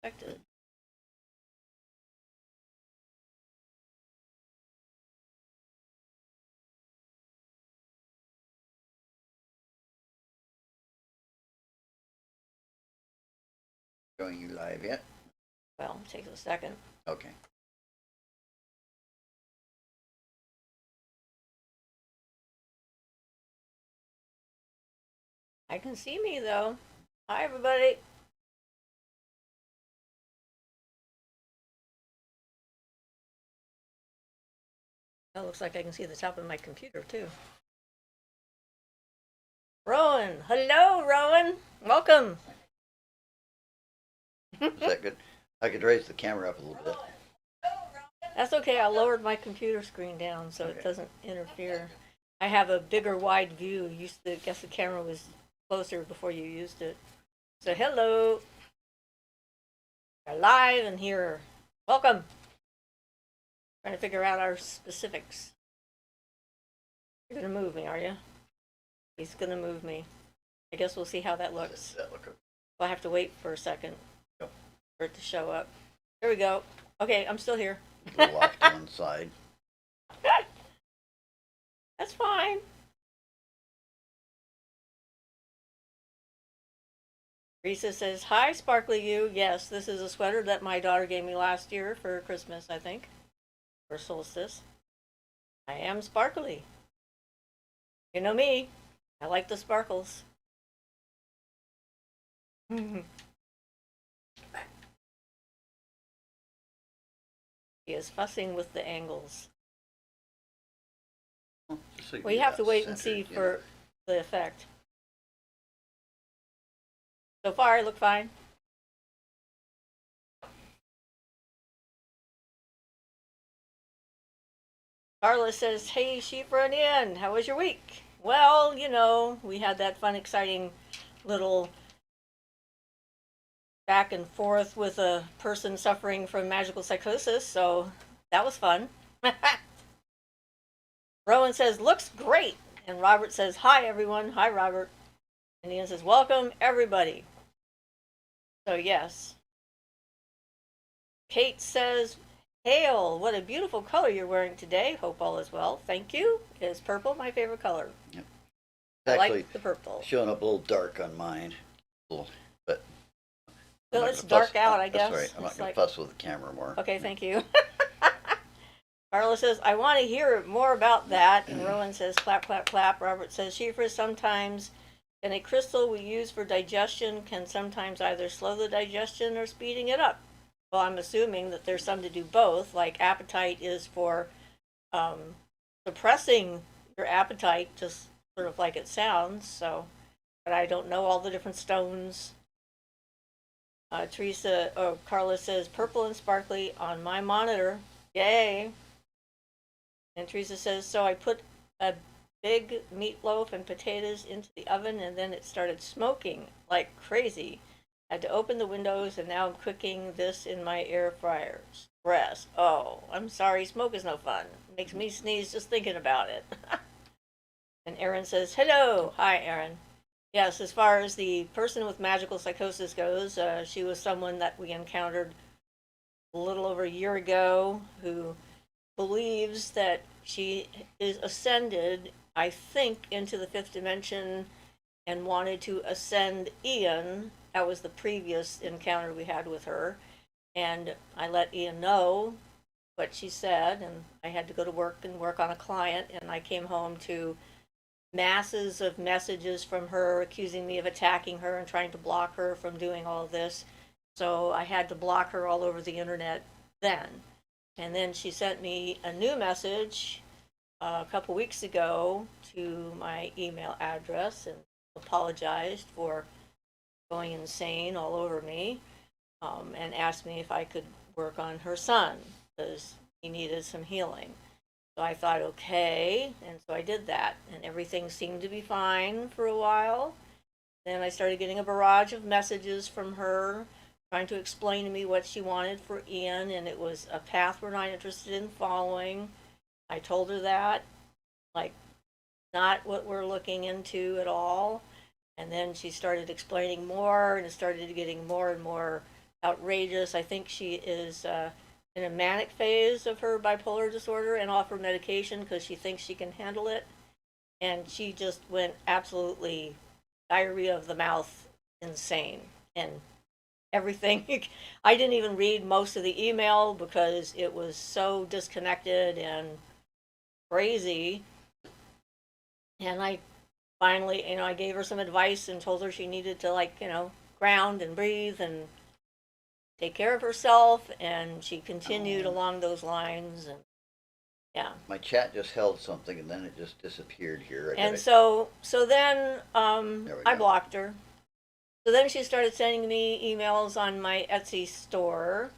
expected. Showing you live yet? Well, it takes a second. Okay. I can see me though. Hi, everybody. It looks like I can see the top of my computer too. Rowan, hello, Rowan. Welcome. Is that good? I could raise the camera up a little bit. That's okay. I lowered my computer screen down so it doesn't interfere. I have a bigger, wide view. Used to guess the camera was closer before you used it. So hello. We're live and here. Welcome. Trying to figure out our specifics. You're gonna move me, are you? He's gonna move me. I guess we'll see how that looks. Does that look okay? I'll have to wait for a second Yep. for it to show up. There we go. Okay, I'm still here. A little off to one side. That's fine. Risa says, hi, Sparkly You. Yes, this is a sweater that my daughter gave me last year for Christmas, I think, or solstice. I am sparkly. You know me. I like the sparkles. He is fussing with the angles. So We have to wait and see for the effect. So far, I look fine. Carla says, hey, Siofra and Ian, how was your week? Well, you know, we had that fun, exciting little back and forth with a person suffering from magical psychosis, so that was fun. Rowan says, looks great. And Robert says, hi, everyone. Hi, Robert. And Ian says, welcome, everybody. So, yes. Kate says, hail, what a beautiful color you're wearing today. Hope all is well. Thank you. Is purple my favorite color? Yep. I Actually, like the purple. showing up a little dark on mine. But Well, it's dark out, I guess. That's right. I'm not going to fuss with the camera more. Okay, thank you. Carla says, I want to hear more about that. And Rowan says, clap, clap, clap. Robert says, Siofra, sometimes and a crystal we use for digestion can sometimes either slow the digestion or speeding it up. Well, I'm assuming that there's some to do both, like appetite is for suppressing your appetite, just sort of like it sounds. So, but I don't know all the different stones. Carla says, purple and sparkly on my monitor. Yay. And Teresa says, so I put a big meatloaf and potatoes into the oven and then it started smoking like crazy. Had to open the windows and now I'm cooking this in my air fryer. Stress. Oh, I'm sorry, smoke is no fun. It makes me sneeze just thinking about it. And Erin says, hello. Hi, Erin. Yes, as far as the person with magical psychosis goes, she was someone that we encountered a little over a year ago who believes that she is ascended, I think, into the fifth dimension and wanted to ascend Ian. That was the previous encounter we had with her. And I let Ian know what she said, and I had to go to work and work on a client, and I came home to masses of messages from her accusing me of attacking her and trying to block her from doing all of this. So I had to block her all over the internet then. And then she sent me a new message a couple weeks ago to my email address and apologized for going insane all over me, and asked me if I could work on her son because he needed some healing. So I thought, okay, and so I did that, and everything seemed to be fine for a while. Then I started getting a barrage of messages from her trying to explain to me what she wanted for Ian, and it was a path we're not interested in following. I told her that, like, not what we're looking into at all. And then she started explaining more, and it started getting more and more outrageous. I think she is in a manic phase of her bipolar disorder and off her medication because she thinks she can handle it. And she just went absolutely diarrhea of the mouth insane. And everything, I didn't even read most of the email because it was so disconnected and crazy. And I finally, I gave her some advice and told her she needed to, like, ground and breathe and take care of herself. And she continued along those lines. And yeah. My chat just held something and then it just disappeared here. And so then I go. blocked her. So then she started sending me emails on my Etsy store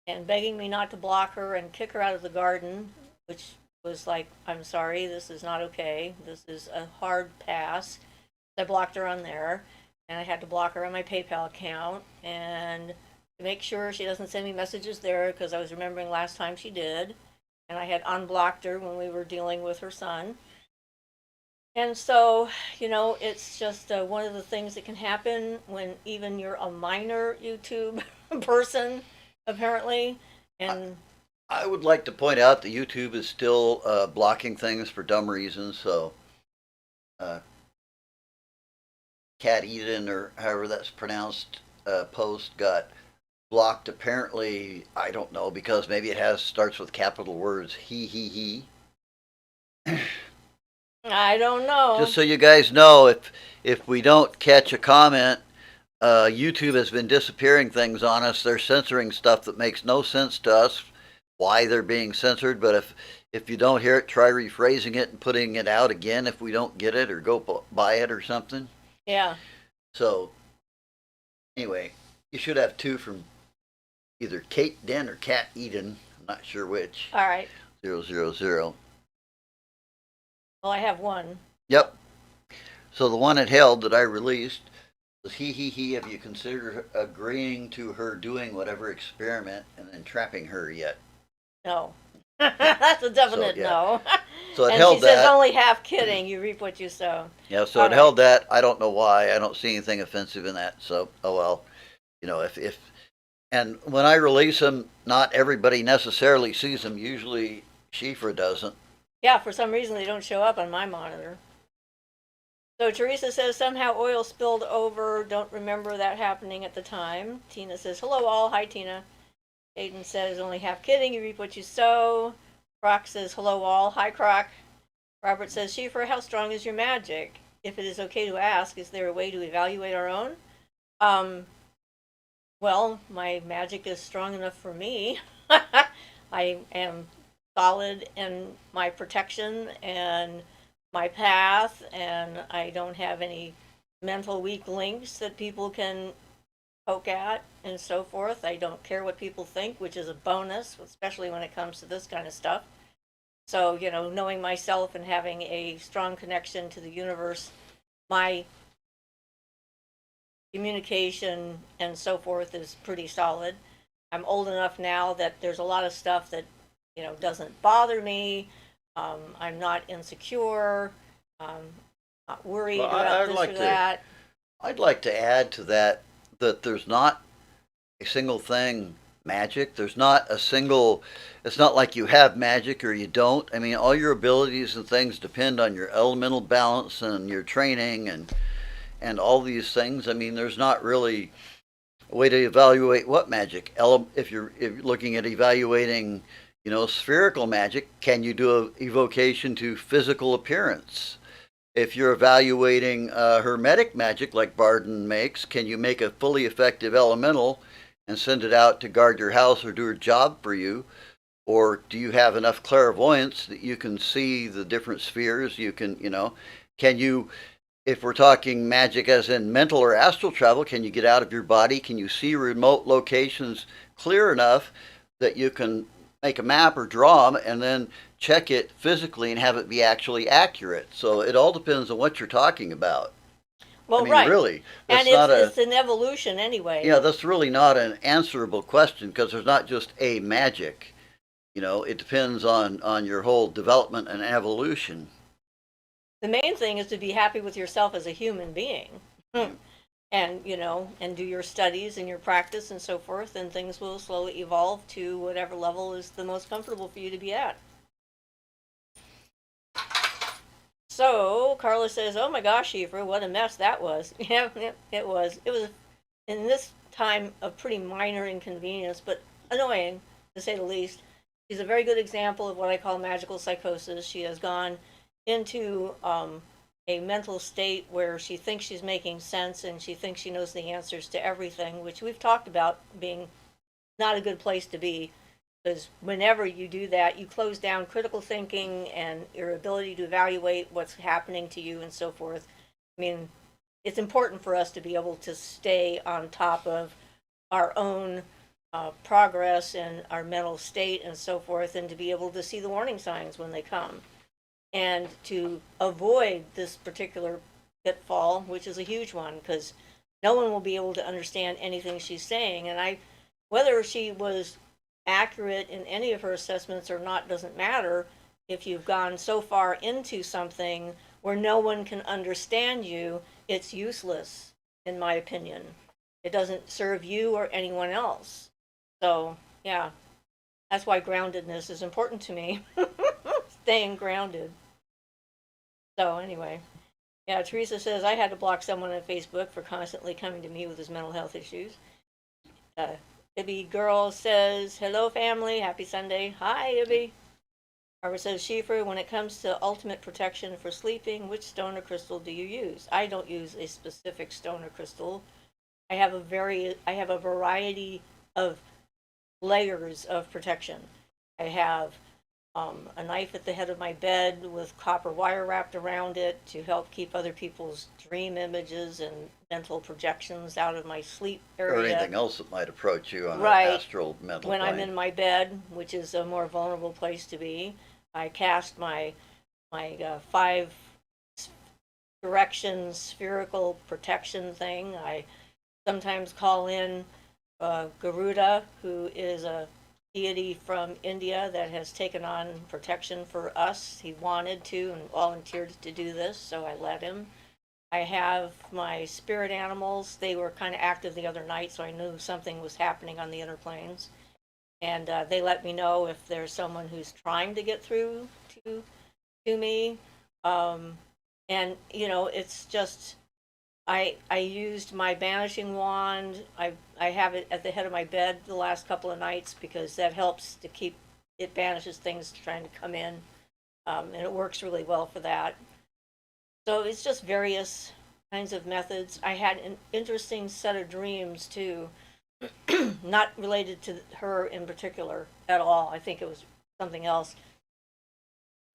and begging me not to block her and kick her out of the garden, which was like, I'm sorry, this is not okay. This is a hard pass. I blocked her on there, and I had to block her on my PayPal account and to make sure she doesn't send me messages there, because I was remembering last time she did, and I had unblocked her when we were dealing with her son. And so, it's just one of the things that can happen when even you're a minor YouTube person, apparently. And I would like to point out that YouTube is still blocking things for dumb reasons. So, Cat Eden, or however that's pronounced, post got blocked. Apparently, I don't know, because maybe it starts with capital words. He. I don't know. Just so you guys know, if we don't catch a comment, YouTube has been disappearing things on us. They're censoring stuff that makes no sense to us, why they're being censored. But if you don't hear it, try rephrasing it and putting it out again if we don't get it, or go buy it or something. Yeah. So, anyway, you should have two from either Kate Den or Cat Eden. I'm not sure which. All right. 000. Well, I have one. Yep. So the one it held that I released was he. Have you considered agreeing to her doing whatever experiment and then trapping her yet? No. That's a definite no. So it and held she that. says, only half kidding. You reap what you sow. Yeah. So it held that. I don't know why. I don't see anything offensive in that. So oh well. If and when I release them, not everybody necessarily sees them. Usually, Siofra doesn't. Yeah, for some reason they don't show up on my monitor. So Teresa says, somehow oil spilled over. Don't remember that happening at the time. Tina says, hello all. Hi, Tina. Aiden says, only half kidding. You reap what you sow. Croc says, hello all. Hi, Croc. Robert says, Siofra, how strong is your magic? If it is okay to ask, is there a way to evaluate our own? Well, my magic is strong enough for me. I am solid in my protection and my path, and I don't have any mental weak links that people can poke at and so forth. I don't care what people think, which is a bonus, especially when it comes to this kind of stuff. So, knowing myself and having a strong connection to the universe, my communication and so forth is pretty solid. I'm old enough now that there's a lot of stuff that doesn't bother me. I'm not insecure. Not worried about this or that. I'd like to add to that there's not a single thing magic. There's not a single. It's not like you have magic or you don't. I mean, all your abilities and things depend on your elemental balance and your training and all these things. I mean, there's not really a way to evaluate what magic. If you're looking at evaluating, spherical magic, can you do an evocation to physical appearance? If you're evaluating hermetic magic like Barden makes, can you make a fully effective elemental and send it out to guard your house or do a job for you? Or do you have enough clairvoyance that you can see the different spheres? You can, can you, if we're talking magic as in mental or astral travel, can you get out of your body? Can you see remote locations clear enough that you can make a map or draw them and then check it physically and have it be actually accurate? So it all depends on what you're talking about. Well, I mean, right. really. And it's an evolution anyway. Yeah, that's really not an answerable question, because there's not just a magic. It depends on your whole development and evolution. The main thing is to be happy with yourself as a human being. and and do your studies and your practice and so forth, and things will slowly evolve to whatever level is the most comfortable for you to be at. So Carla says, "Oh my gosh, Siofra, what a mess that was." Yeah, it was. It was in this time of pretty minor inconvenience, but annoying to say the least. She's a very good example of what I call magical psychosis. She has gone into a mental state where she thinks she's making sense and she thinks she knows the answers to everything, which we've talked about being not a good place to be, because whenever you do that, you close down critical thinking and your ability to evaluate what's happening to you and so forth. I mean, it's important for us to be able to stay on top of our own progress and our mental state and so forth, and to be able to see the warning signs when they come, and to avoid this particular pitfall, which is a huge one, because no one will be able to understand anything she's saying. And whether she was accurate in any of her assessments or not doesn't matter. If you've gone so far into something where no one can understand you, it's useless, in my opinion. It doesn't serve you or anyone else. So, yeah, that's why groundedness is important to me. Staying grounded. So, anyway. Yeah, Teresa says, I had to block someone on Facebook for constantly coming to me with his mental health issues. Ibby Girl says, hello family, happy Sunday. Hi, Ibby. Barbara says, Siofra, when it comes to ultimate protection for sleeping, which stone or crystal do you use? I don't use a specific stone or crystal. I have a variety of layers of protection. I have a knife at the head of my bed with copper wire wrapped around it to help keep other people's dream images and mental projections out of my sleep area. Or anything else that might approach you on right. an astral mental when plane. I'm in my bed, which is a more vulnerable place to be. I cast my 5 direction spherical protection thing. I sometimes call in Garuda, who is a deity from India that has taken on protection for us. He wanted to and volunteered to do this, so I let him. I have my spirit animals. They were kind of active the other night, so I knew something was happening on the inner planes. And they let me know if there's someone who's trying to get through to me. And it's just I used my banishing wand. I have it at the head of my bed the last couple of nights because that helps to keep it banishes things trying to come in, and it works really well for that. So it's just various kinds of methods. I had an interesting set of dreams too, not related to her in particular at all. I think it was something else,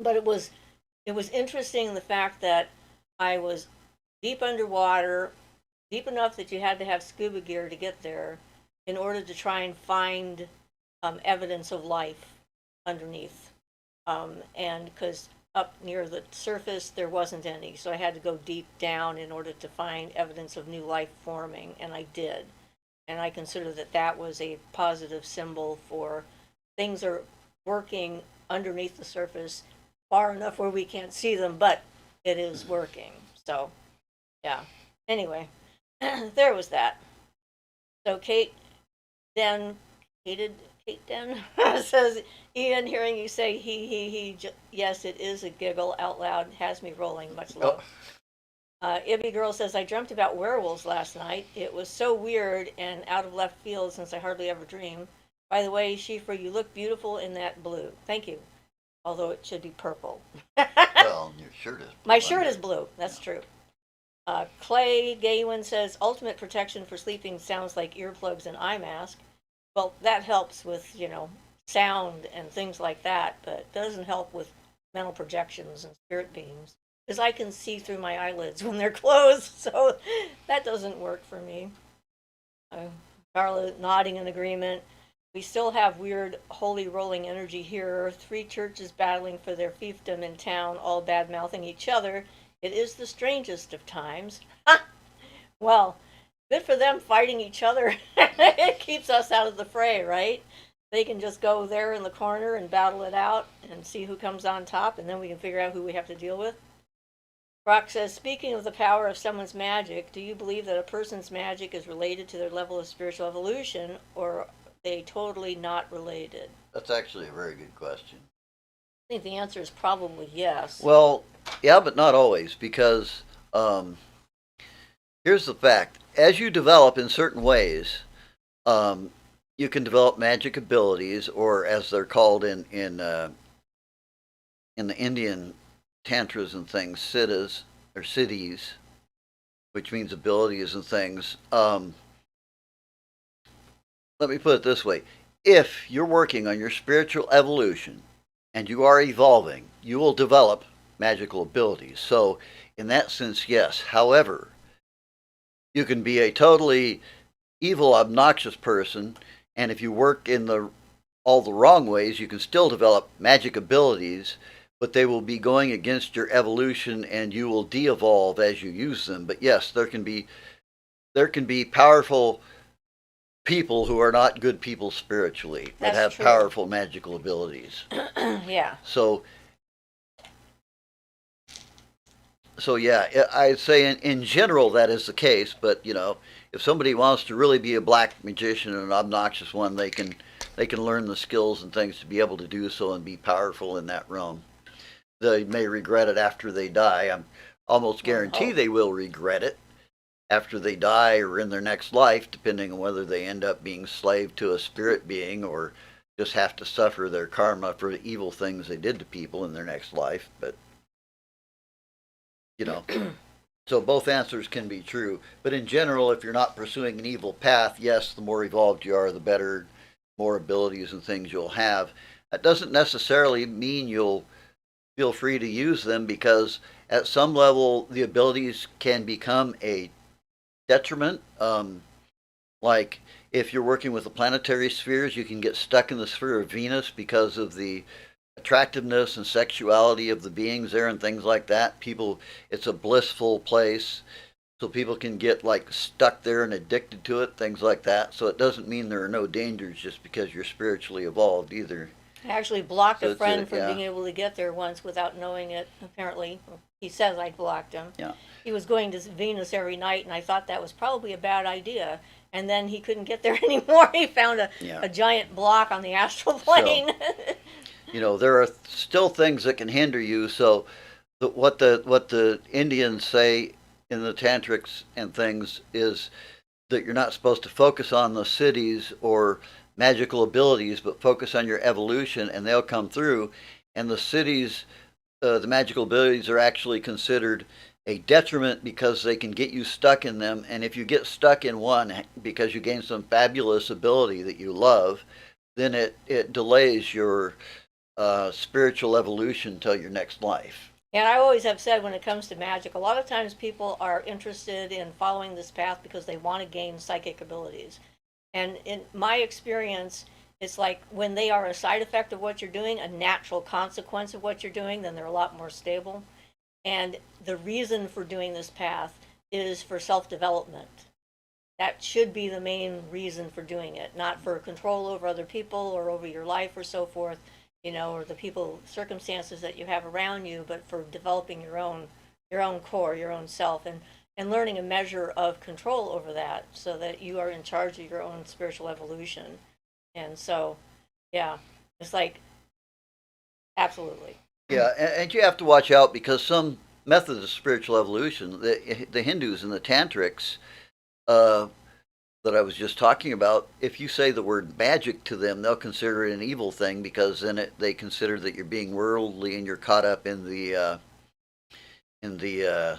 but it was interesting the fact that I was deep underwater, deep enough that you had to have scuba gear to get there in order to try and find evidence of life underneath. And because up near the surface there wasn't any, so I had to go deep down in order to find evidence of new life forming, and I did. And I consider that that was a positive symbol for things are working underneath the surface far enough where we can't see them, but it is working. So, yeah. Anyway, there was that. So Kate Den says, Ian, hearing you say he, yes, it is a giggle out loud, has me rolling much love. Ibby Girl says, I dreamt about werewolves last night. It was so weird and out of left field since I hardly ever dream. By the way, Siofra, you look beautiful in that blue. Thank you. Although it should be purple. Well, your shirt is blue. My shirt is blue. That's true. Clay Gaywin says, ultimate protection for sleeping sounds like earplugs and eye mask. Well, that helps with, sound and things like that, but it doesn't help with mental projections and spirit beings. Because I can see through my eyelids when they're closed, so that doesn't work for me. Carla nodding in agreement. We still have weird holy rolling energy here. 3 churches battling for their fiefdom in town, all bad mouthing each other. It is the strangest of times. Well, good for them fighting each other. It keeps us out of the fray, right? They can just go there in the corner and battle it out and see who comes on top, and then we can figure out who we have to deal with. Brock says, speaking of the power of someone's magic, do you believe that a person's magic is related to their level of spiritual evolution, or are they totally not related? That's actually a very good question. I think the answer is probably yes. Well, yeah, but not always, because here's the fact: as you develop in certain ways, you can develop magic abilities, or as they're called in the Indian tantras and things, siddhas or siddhis, which means abilities and things. Let me put it this way: if you're working on your spiritual evolution and you are evolving, you will develop magical abilities. So, in that sense, yes. However, you can be a totally evil, obnoxious person, and if you work in all the wrong ways, you can still develop magic abilities, but they will be going against your evolution, and you will de-evolve as you use them. But yes, there can be powerful people who are not good people spiritually that That's have true. powerful magical abilities. Yeah. So yeah, I'd say in general that is the case. But if somebody wants to really be a black magician and an obnoxious one, they can learn the skills and things to be able to do so and be powerful in that realm. They may regret it after they die. I'm almost guarantee they will regret it after they die or in their next life, depending on whether they end up being slave to a spirit being or just have to suffer their karma for the evil things they did to people in their next life. But so both answers can be true. But in general, if you're not pursuing an evil path, yes, the more evolved you are, the better, more abilities and things you'll have. That doesn't necessarily mean you'll feel free to use them, because at some level the abilities can become a detriment. Like if you're working with the planetary spheres, you can get stuck in the sphere of Venus because of the attractiveness and sexuality of the beings there and things like that. It's a blissful place, so people can get like stuck there and addicted to it, things like that. So it doesn't mean there are no dangers just because you're spiritually evolved either. I actually blocked So a friend from yeah. being able to get there once without knowing it, apparently. He says I blocked him. Yeah. He was going to Venus every night, and I thought that was probably a bad idea. And then he couldn't get there anymore. He found a giant block on the astral plane. So, there are still things that can hinder you. So what the Indians say in the tantrics and things is that you're not supposed to focus on the siddhis or magical abilities, but focus on your evolution, and they'll come through. And the siddhis, the magical abilities, are actually considered a detriment because they can get you stuck in them. And if you get stuck in one because you gain some fabulous ability that you love, then it delays your spiritual evolution till your next life. And I always have said, when it comes to magic, a lot of times people are interested in following this path because they want to gain psychic abilities. And in my experience, it's like when they are a side effect of what you're doing, a natural consequence of what you're doing, then they're a lot more stable. And the reason for doing this path is for self-development. That should be the main reason for doing it, not for control over other people or over your life or so forth, or the circumstances that you have around you, but for developing your own core, your own self, and learning a measure of control over that so that you are in charge of your own spiritual evolution. And so, yeah, it's like, absolutely. Yeah, and you have to watch out, because some methods of spiritual evolution, the Hindus and the tantrics that I was just talking about, if you say the word magic to them, they'll consider it an evil thing, because then they consider that you're being worldly and you're caught up in the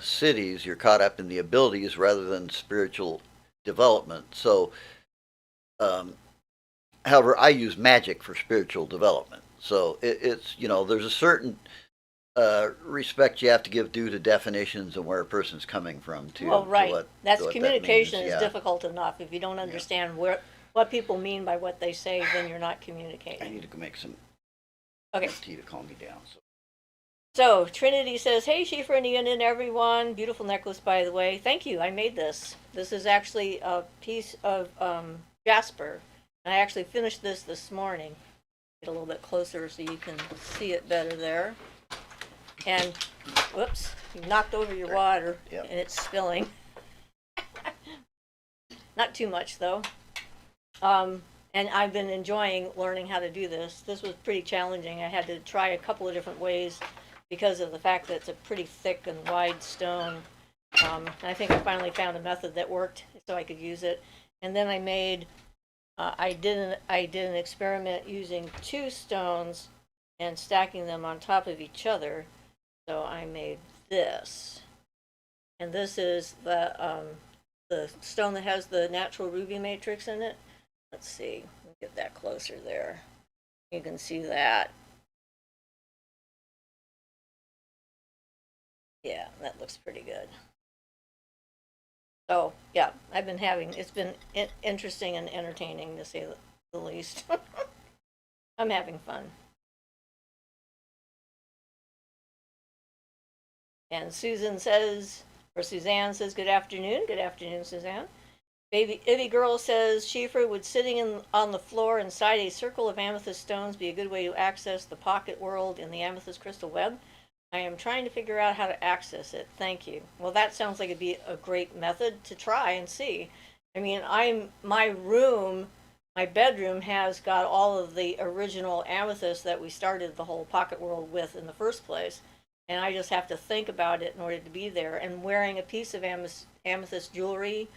cities, you're caught up in the abilities rather than spiritual development. So, however, I use magic for spiritual development. So it's there's a certain respect you have to give due to definitions and where a person's coming from too. Well, right. That's communication that means. is difficult enough. If you don't understand what people mean by what they say, then you're not communicating. I need to go make some tea to calm me down. So Trinity says, "Hey, Siofra and Ian and everyone. Beautiful necklace, by the way. Thank you. I made this. This is actually a piece of jasper. I actually finished this morning. Get a little bit closer so you can see it better there. And, whoops, you knocked over your water Yep. and it's spilling. Not too much though. And I've been enjoying learning how to do this. This was pretty challenging. I had to try a couple of different ways because of the fact that it's a pretty thick and wide stone. And I think I finally found a method that worked so I could use it. And then I made, I did an experiment using two stones and stacking them on top of each other. So I made this. And this is the stone that has the natural ruby matrix in it. Let's see, let me get that closer there. You can see that. Yeah, that looks pretty good. So, yeah, I've been having, it's been interesting and entertaining to say the least. I'm having fun. And Susan says, or Suzanne says, good afternoon. Good afternoon, Suzanne. Baby Ivy Girl says, Siofra, would sitting on the floor inside a circle of amethyst stones be a good way to access the pocket world in the amethyst crystal web? I am trying to figure out how to access it. Thank you. Well, that sounds like it'd be a great method to try and see. I mean, my bedroom has got all of the original amethyst that we started the whole pocket world with in the first place. And I just have to think about it in order to be there. And wearing a piece of amethyst jewelry,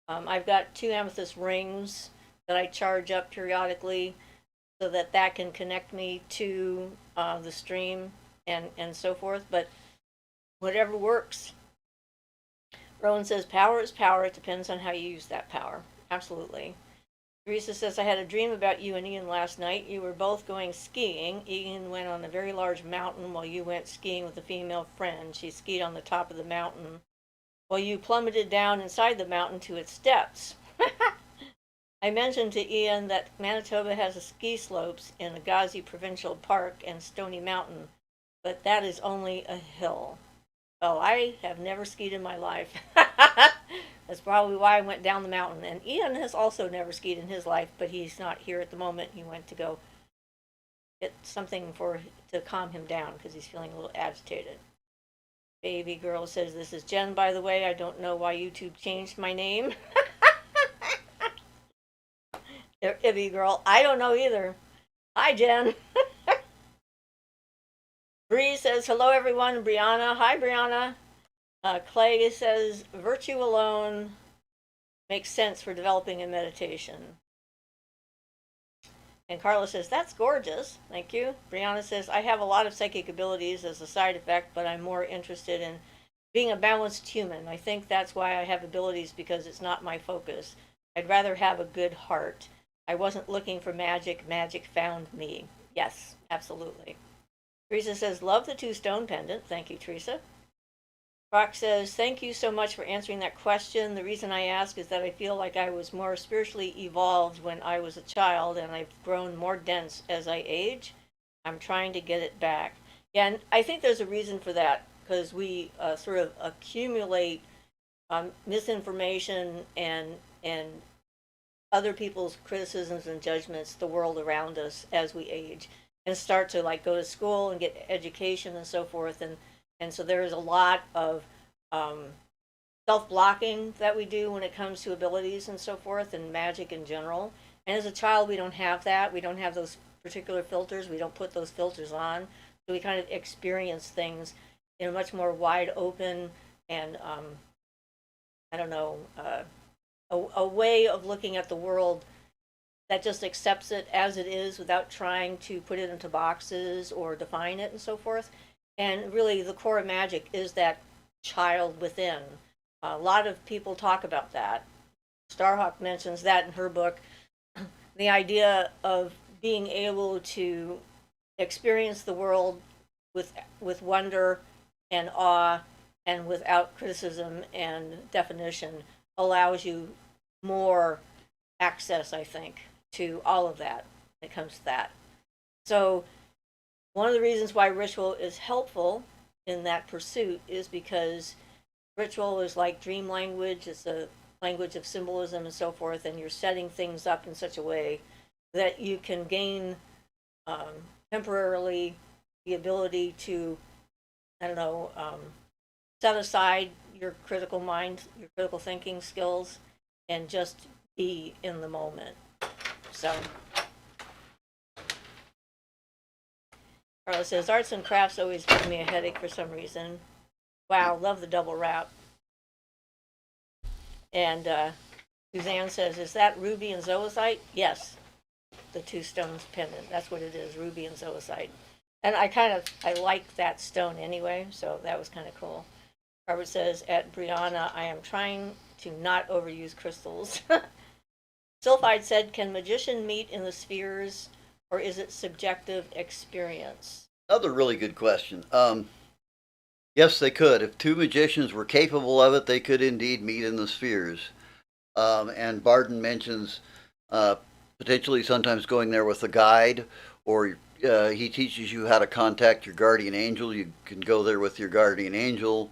I've got 2 amethyst rings that I charge up periodically so that that can connect me to the stream and so forth. But whatever works. Rowan says, power is power. It depends on how you use that power. Absolutely. Teresa says, I had a dream about you and Ian last night. You were both going skiing. Ian went on a very large mountain while you went skiing with a female friend. She skied on the top of the mountain while you plummeted down inside the mountain to its depths. I mentioned to Ian that Manitoba has a ski slopes in Agassiz Provincial Park and Stony Mountain, but that is only a hill. Well, I have never skied in my life. That's probably why I went down the mountain. And Ian has also never skied in his life, but he's not here at the moment. He went to go get something to calm him down because he's feeling a little agitated. Baby Girl says, this is Jen, by the way. I don't know why YouTube changed my name. Baby Girl, I don't know either. Hi, Jen. Bree says, hello, everyone. Brianna. Hi, Brianna. Clay says, virtue alone makes sense for developing a meditation. And Carla says, that's gorgeous. Thank you. Brianna says, I have a lot of psychic abilities as a side effect, but I'm more interested in being a balanced human. I think that's why I have abilities, because it's not my focus. I'd rather have a good heart. I wasn't looking for magic. Magic found me. Yes, absolutely. Teresa says, love the 2 stone pendant. Thank you, Teresa. Brock says, thank you so much for answering that question. The reason I ask is that I feel like I was more spiritually evolved when I was a child, and I've grown more dense as I age. I'm trying to get it back. Yeah, and I think there's a reason for that, because we sort of accumulate misinformation and other people's criticisms and judgments, the world around us as we age, and start to like go to school and get education and so forth. And so there is a lot of self-blocking that we do when it comes to abilities and so forth and magic in general. And as a child, we don't have that. We don't have those particular filters. We don't put those filters on. So we kind of experience things in a much more wide open and, I don't know, a way of looking at the world that just accepts it as it is without trying to put it into boxes or define it and so forth. And really, the core of magic is that child within. A lot of people talk about that. Starhawk mentions that in her book. The idea of being able to experience the world with wonder and awe and without criticism and definition allows you more access, I think, to all of that when it comes to that. So one of the reasons why ritual is helpful in that pursuit is because ritual is like dream language. It's a language of symbolism and so forth, and you're setting things up in such a way that you can gain temporarily the ability to I don't know, set aside your critical mind, your critical thinking skills, and just be in the moment. So, Carla says, arts and crafts always give me a headache for some reason. Wow, love the double wrap. And Suzanne says, is that ruby and zoisite? Yes, the two stones pendant. That's what it is, ruby and zoisite. And I like that stone anyway, so that was kind of cool. Robert says, at Brianna, I am trying to not overuse crystals. Sylphide said, can magician meet in the spheres, or is it subjective experience? Another really good question. Yes, they could. If two magicians were capable of it, they could indeed meet in the spheres. And Barden mentions potentially sometimes going there with a guide, or he teaches you how to contact your guardian angel. You can go there with your guardian angel,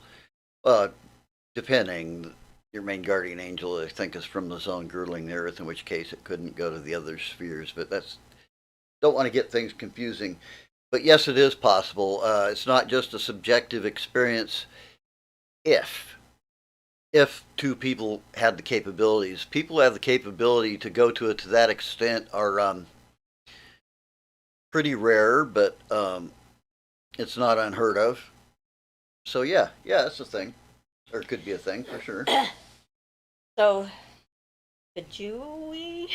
depending. Your main guardian angel, I think, is from the zone girdling the earth, in which case it couldn't go to the other spheres. But don't want to get things confusing. But yes, it is possible. It's not just a subjective experience. If two people had the capabilities, people who have the capability to go to it to that extent are pretty rare, but it's not unheard of. So yeah, it's a thing, or it could be a thing for sure. So, Bajui,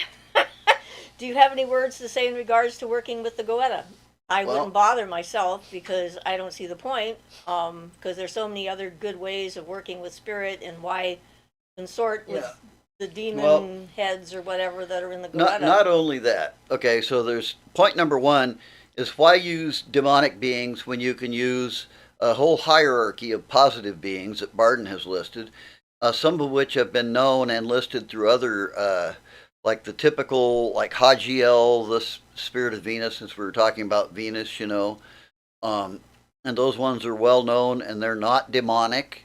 do you have any words to say in regards to working with the Goetta? I Well- wouldn't bother myself because I don't see the point. Because there's so many other good ways of working with spirit, and why consort with Yeah. the demon Well- heads or whatever that are in the Not Goetta. only that. Okay, so there's point number one is why use demonic beings when you can use a whole hierarchy of positive beings that Barden has listed, some of which have been known and listed through other, like the typical, like Hajiel, the spirit of Venus, since we were talking about Venus, and those ones are well known and they're not demonic.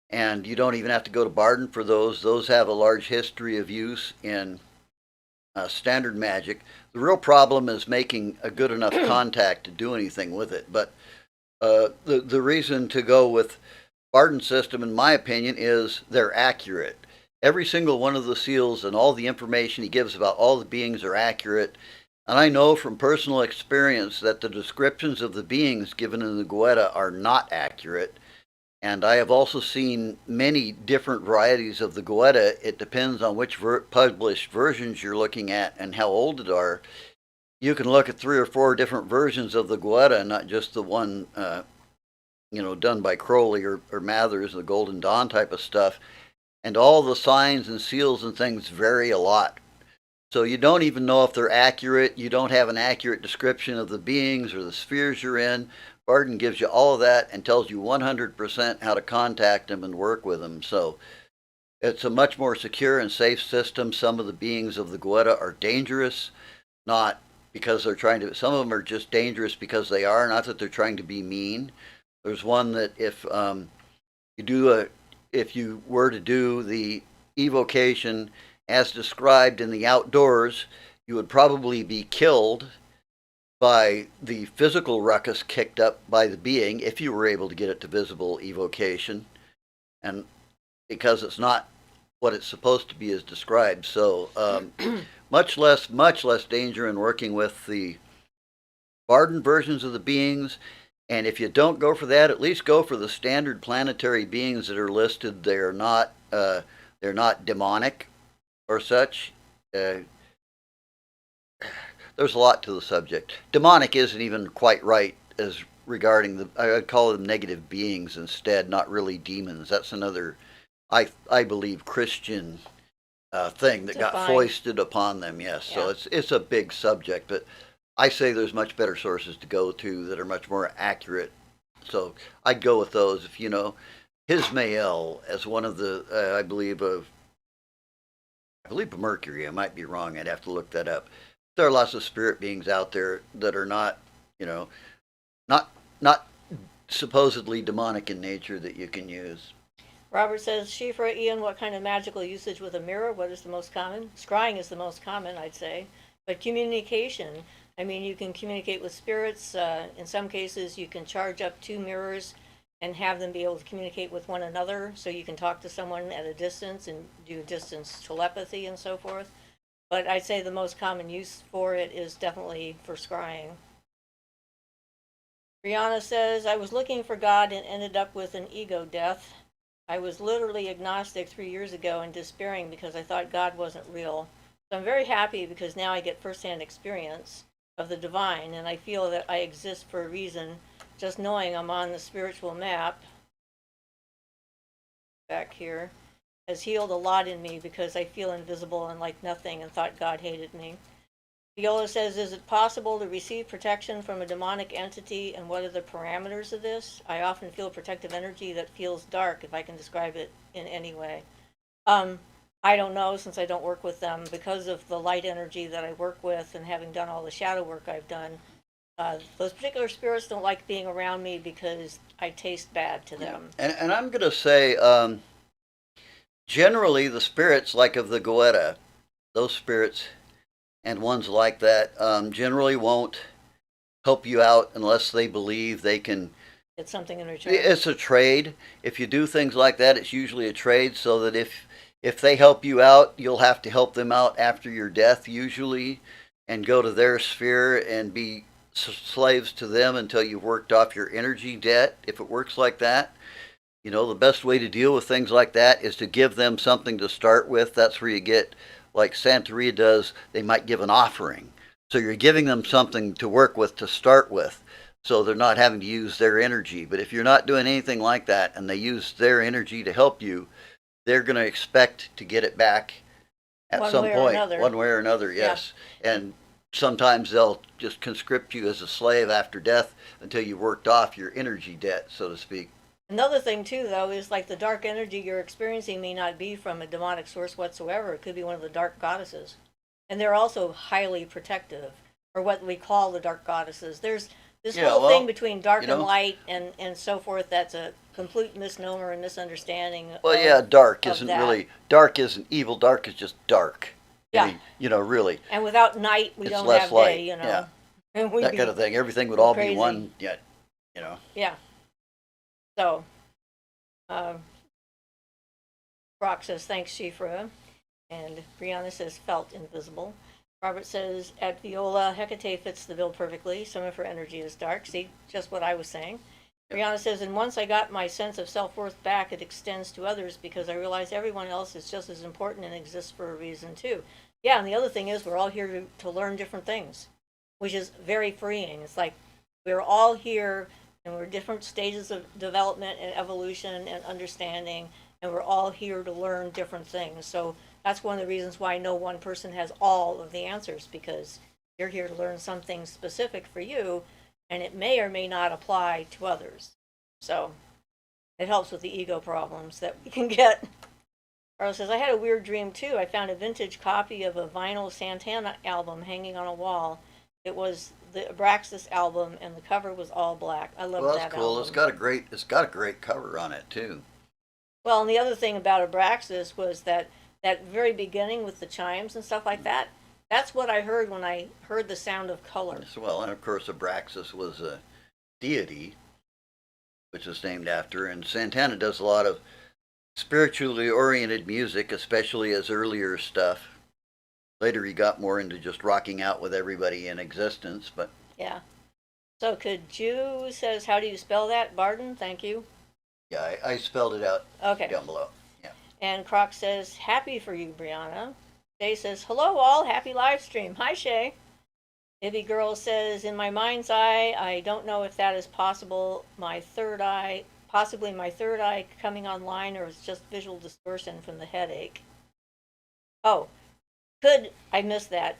And you don't even have to go to Barden for those. Those have a large history of use in standard magic. The real problem is making a good enough contact to do anything with it. But the reason to go with Barden system, in my opinion, is they're accurate. Every single one of the seals and all the information he gives about all the beings are accurate. And I know from personal experience that the descriptions of the beings given in the Goetta are not accurate. And I have also seen many different varieties of the Goetta. It depends on which published versions you're looking at and how old it are. You can look at 3 or 4 different versions of the Goetta, not just the one, done by Crowley or Mathers, the Golden Dawn type of stuff. And all the signs and seals and things vary a lot. So you don't even know if they're accurate. You don't have an accurate description of the beings or the spheres you're in. Barden gives you all of that and tells you 100% how to contact them and work with them. So it's a much more secure and safe system. Some of the beings of the Goetta are dangerous, not because they're trying to, some of them are just dangerous because they are, not that they're trying to be mean. There's one that if you were to do the evocation as described in the outdoors, you would probably be killed by the physical ruckus kicked up by the being if you were able to get it to visible evocation, and because it's not what it's supposed to be as described. So much less danger in working with the Barden versions of the beings. And if you don't go for that, at least go for the standard planetary beings that are listed. They're not demonic or such. There's a lot to the subject. Demonic isn't even quite right as regarding I would call them negative beings instead, not really demons. That's another, I believe, Christian thing that got foisted upon them. Yes, yeah. So it's a big subject, but I say there's much better sources to go to that are much more accurate. So I'd go with those. If Hismael as one of the, I believe of Mercury. I might be wrong. I'd have to look that up. There are lots of spirit beings out there that are not supposedly demonic in nature that you can use. Robert says, Siofra, Ian, what kind of magical usage with a mirror? What is the most common? Scrying is the most common, I'd say. But communication, I mean, you can communicate with spirits. In some cases, you can charge up 2 mirrors and have them be able to communicate with one another. So you can talk to someone at a distance and do distance telepathy and so forth. But I'd say the most common use for it is definitely for scrying. Brianna says, I was looking for God and ended up with an ego death. I was literally agnostic 3 years ago and despairing because I thought God wasn't real. So I'm very happy because now I get firsthand experience of the divine, and I feel that I exist for a reason. Just knowing I'm on the spiritual map back here has healed a lot in me because I feel invisible and like nothing and thought God hated me. Viola says, is it possible to receive protection from a demonic entity, and what are the parameters of this? I often feel protective energy that feels dark, if I can describe it in any way. I don't know, since I don't work with them. Because of the light energy that I work with and having done all the shadow work I've done, those particular spirits don't like being around me because I taste bad to them. And I'm going to say, generally, the spirits, like of the Goetta, those spirits and ones like that, generally won't help you out unless they believe they can. It's something in return. It's a trade. If you do things like that, it's usually a trade, so that if they help you out, you'll have to help them out after your death, usually, and go to their sphere and be slaves to them until you've worked off your energy debt, if it works like that. You know, the best way to deal with things like that is to give them something to start with. That's where you get, like Santeria does, they might give an offering. So you're giving them something to work with to start with, so they're not having to use their energy. But if you're not doing anything like that and they use their energy to help you, they're going to expect to get it back at One some way or point, another. one way or another, yes. And sometimes they'll just conscript you as a slave after death until you worked off your energy debt, so to speak. Another thing too, though, is like the dark energy you're experiencing may not be from a demonic source whatsoever. It could be one of the dark goddesses, and they're also highly protective, or what we call the dark goddesses. There's this whole thing between dark and light and so forth. That's a complete misnomer and misunderstanding. Well, yeah, dark isn't evil. Dark is just dark. Yeah. I mean, really. And without night, we It's don't less have light, day. yeah. And That kind of thing. Everything would all be one, yet, Yeah. So, Brock says, thanks, Siofra. And Brianna says, felt invisible. Robert says, at Viola, Hecate fits the bill perfectly. Some of her energy is dark. See, just what I was saying. Brianna says, and once I got my sense of self-worth back, it extends to others because I realize everyone else is just as important and exists for a reason, too. Yeah, and the other thing is we're all here to learn different things, which is very freeing. It's like we're all here and we're different stages of development and evolution and understanding, and we're all here to learn different things. So that's one of the reasons why no one person has all of the answers, because you're here to learn something specific for you, and it may or may not apply to others. So it helps with the ego problems that we can get. Carlos says, I had a weird dream too. I found a vintage copy of a vinyl Santana album hanging on a wall. It was the Abraxas album, and the cover was all black. I love that album. Well, that's cool. It's got a great cover on it too. Well, and the other thing about Abraxas was that very beginning with the chimes and stuff like that, that's what I heard when I heard the sound of color. Well, and of course Abraxas was a deity, which is named after, and Santana does a lot of spiritually oriented music, especially his earlier stuff. Later he got more into just rocking out with everybody in existence, but... Yeah. So could you, says, how do you spell that? Barden, thank you. Yeah, I spelled it out down below. Yeah. And Croc says, happy for you, Brianna. Shay says, hello all, happy live stream. Hi, Shay. Ibby Girl says, in my mind's eye, I don't know if that is possible. Possibly my third eye coming online, or it's just visual distortion from the headache. Oh, I missed that.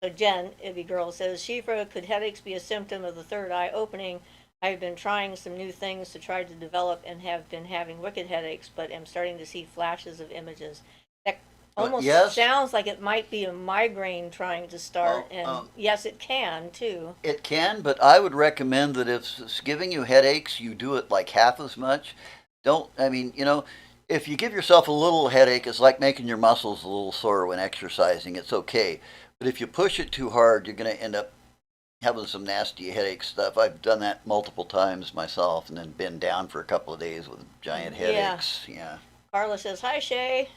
So Jen, Ibby Girl says, Siofra, could headaches be a symptom of the third eye opening? I've been trying some new things to try to develop and have been having wicked headaches, but am starting to see flashes of images. That almost sounds like it might be a migraine trying to start, and yes, it can too. It can, but I would recommend that if it's giving you headaches, you do it like half as much. If you give yourself a little headache, it's like making your muscles a little sore when exercising. It's okay. But if you push it too hard, you're going to end up having some nasty headache stuff. I've done that multiple times myself, and then been down for a couple of days with giant headaches. Yeah. Carla says, hi, Shay.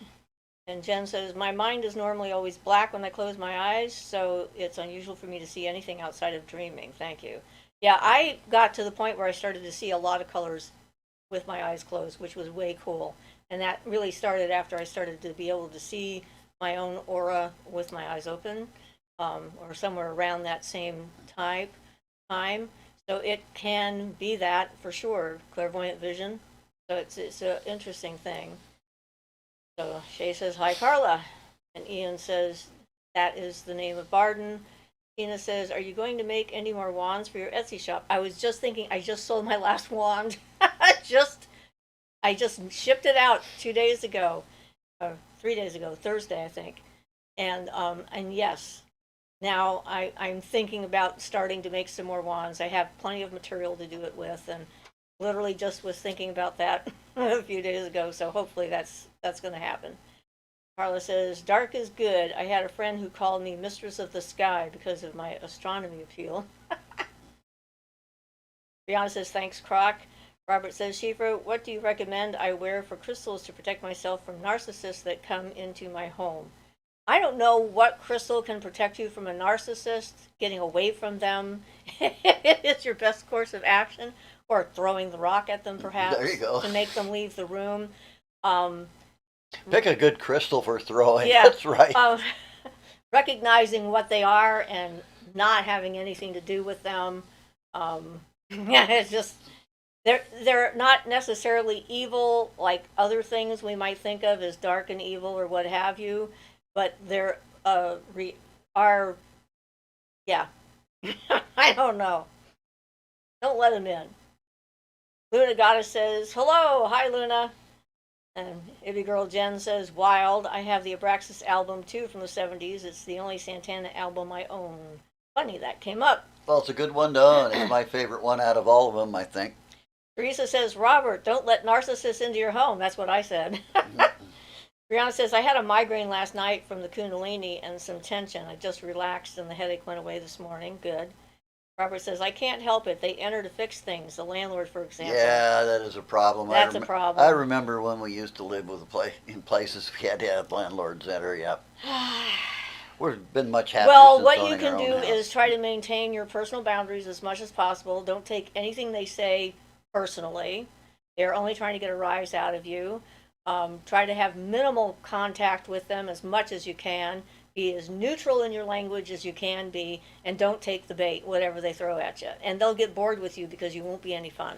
And Jen says, my mind is normally always black when I close my eyes, so it's unusual for me to see anything outside of dreaming. Thank you. Yeah, I got to the point where I started to see a lot of colors with my eyes closed, which was way cool. And that really started after I started to be able to see my own aura with my eyes open, or somewhere around that same time. So it can be that for sure, clairvoyant vision. So it's an interesting thing. So Shay says, hi, Carla. And Ian says, that is the name of Barden. Tina says, are you going to make any more wands for your Etsy shop? I was just thinking, I just sold my last wand. I just shipped it out 2 days ago, or 3 days ago, Thursday, I think. And yes, now I'm thinking about starting to make some more wands. I have plenty of material to do it with, and literally just was thinking about that a few days ago. So hopefully that's going to happen. Carla says, dark is good. I had a friend who called me Mistress of the Sky because of my astronomy appeal. Brianna says, thanks, Croc. Robert says, Siofra, what do you recommend I wear for crystals to protect myself from narcissists that come into my home? I don't know what crystal can protect you from a narcissist, getting away from them. It's your best course of action, or throwing the rock at them, perhaps. There you go. To make them leave the room. Pick a good crystal for throwing. Yeah, That's right. Recognizing what they are and not having anything to do with them. Yeah, it's just they're not necessarily evil like other things we might think of as dark and evil or what have you, but they're are yeah. I don't know. Don't let them in. Luna Goddess says, hello, hi Luna. And Ibby Girl Jen says, wild. I have the Abraxas album too from the 70s. It's the only Santana album I own. Funny that came up. Well, it's a good one to own. It's my favorite one out of all of them, I think. Teresa says, Robert, don't let narcissists into your home. That's what I said. Brianna says, I had a migraine last night from the Kundalini and some tension. I just relaxed and the headache went away this morning. Good. Robert says, I can't help it. They enter to fix things. The landlord, for example. Yeah, that is a problem. That's a problem. I remember when we used to live with in places we had to have landlords enter. Yeah. We've been much happier. Well, since what you owning can our own do house. is try to maintain your personal boundaries as much as possible. Don't take anything they say personally. They're only trying to get a rise out of you. Try to have minimal contact with them as much as you can. Be as neutral in your language as you can be, and don't take the bait, whatever they throw at you. And they'll get bored with you because you won't be any fun.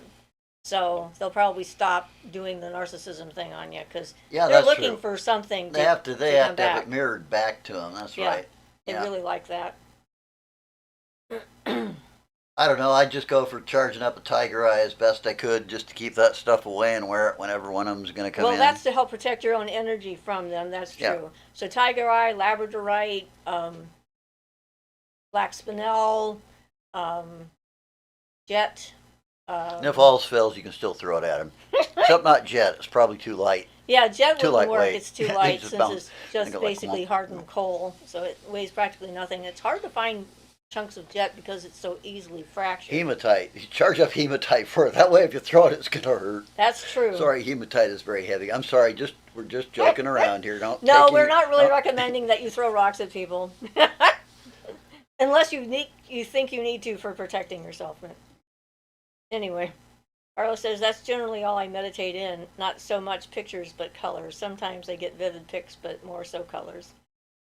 So they'll probably stop doing the narcissism thing on you because they're looking for something. They have to have it mirrored back to them. That's right. They really like that. I don't know. I just go for charging up a tiger eye as best I could just to keep that stuff away and wear it whenever one of them's going to come in. Well, that's to help protect your own energy from them. That's true. Yeah. So tiger eye, labradorite, black spinel, jet. And if all else fails, you can still throw it at him. Except not jet. It's probably too light. Yeah, jet Too wouldn't work. lightweight. It's too light Just since bounce. it's just Like, basically hardened coal. So it weighs practically nothing. It's hard to find chunks of jet because it's so easily fractured. Hematite. You charge up hematite for it. That way, if you throw it, it's going to hurt. That's true. Sorry, hematite is very heavy. I'm sorry. We're just joking around here. No, we're not really recommending that you throw rocks at people, unless you think you need to for protecting yourself. Anyway, Carlos says that's generally all I meditate in. Not so much pictures, but colors. Sometimes I get vivid pics, but more so colors.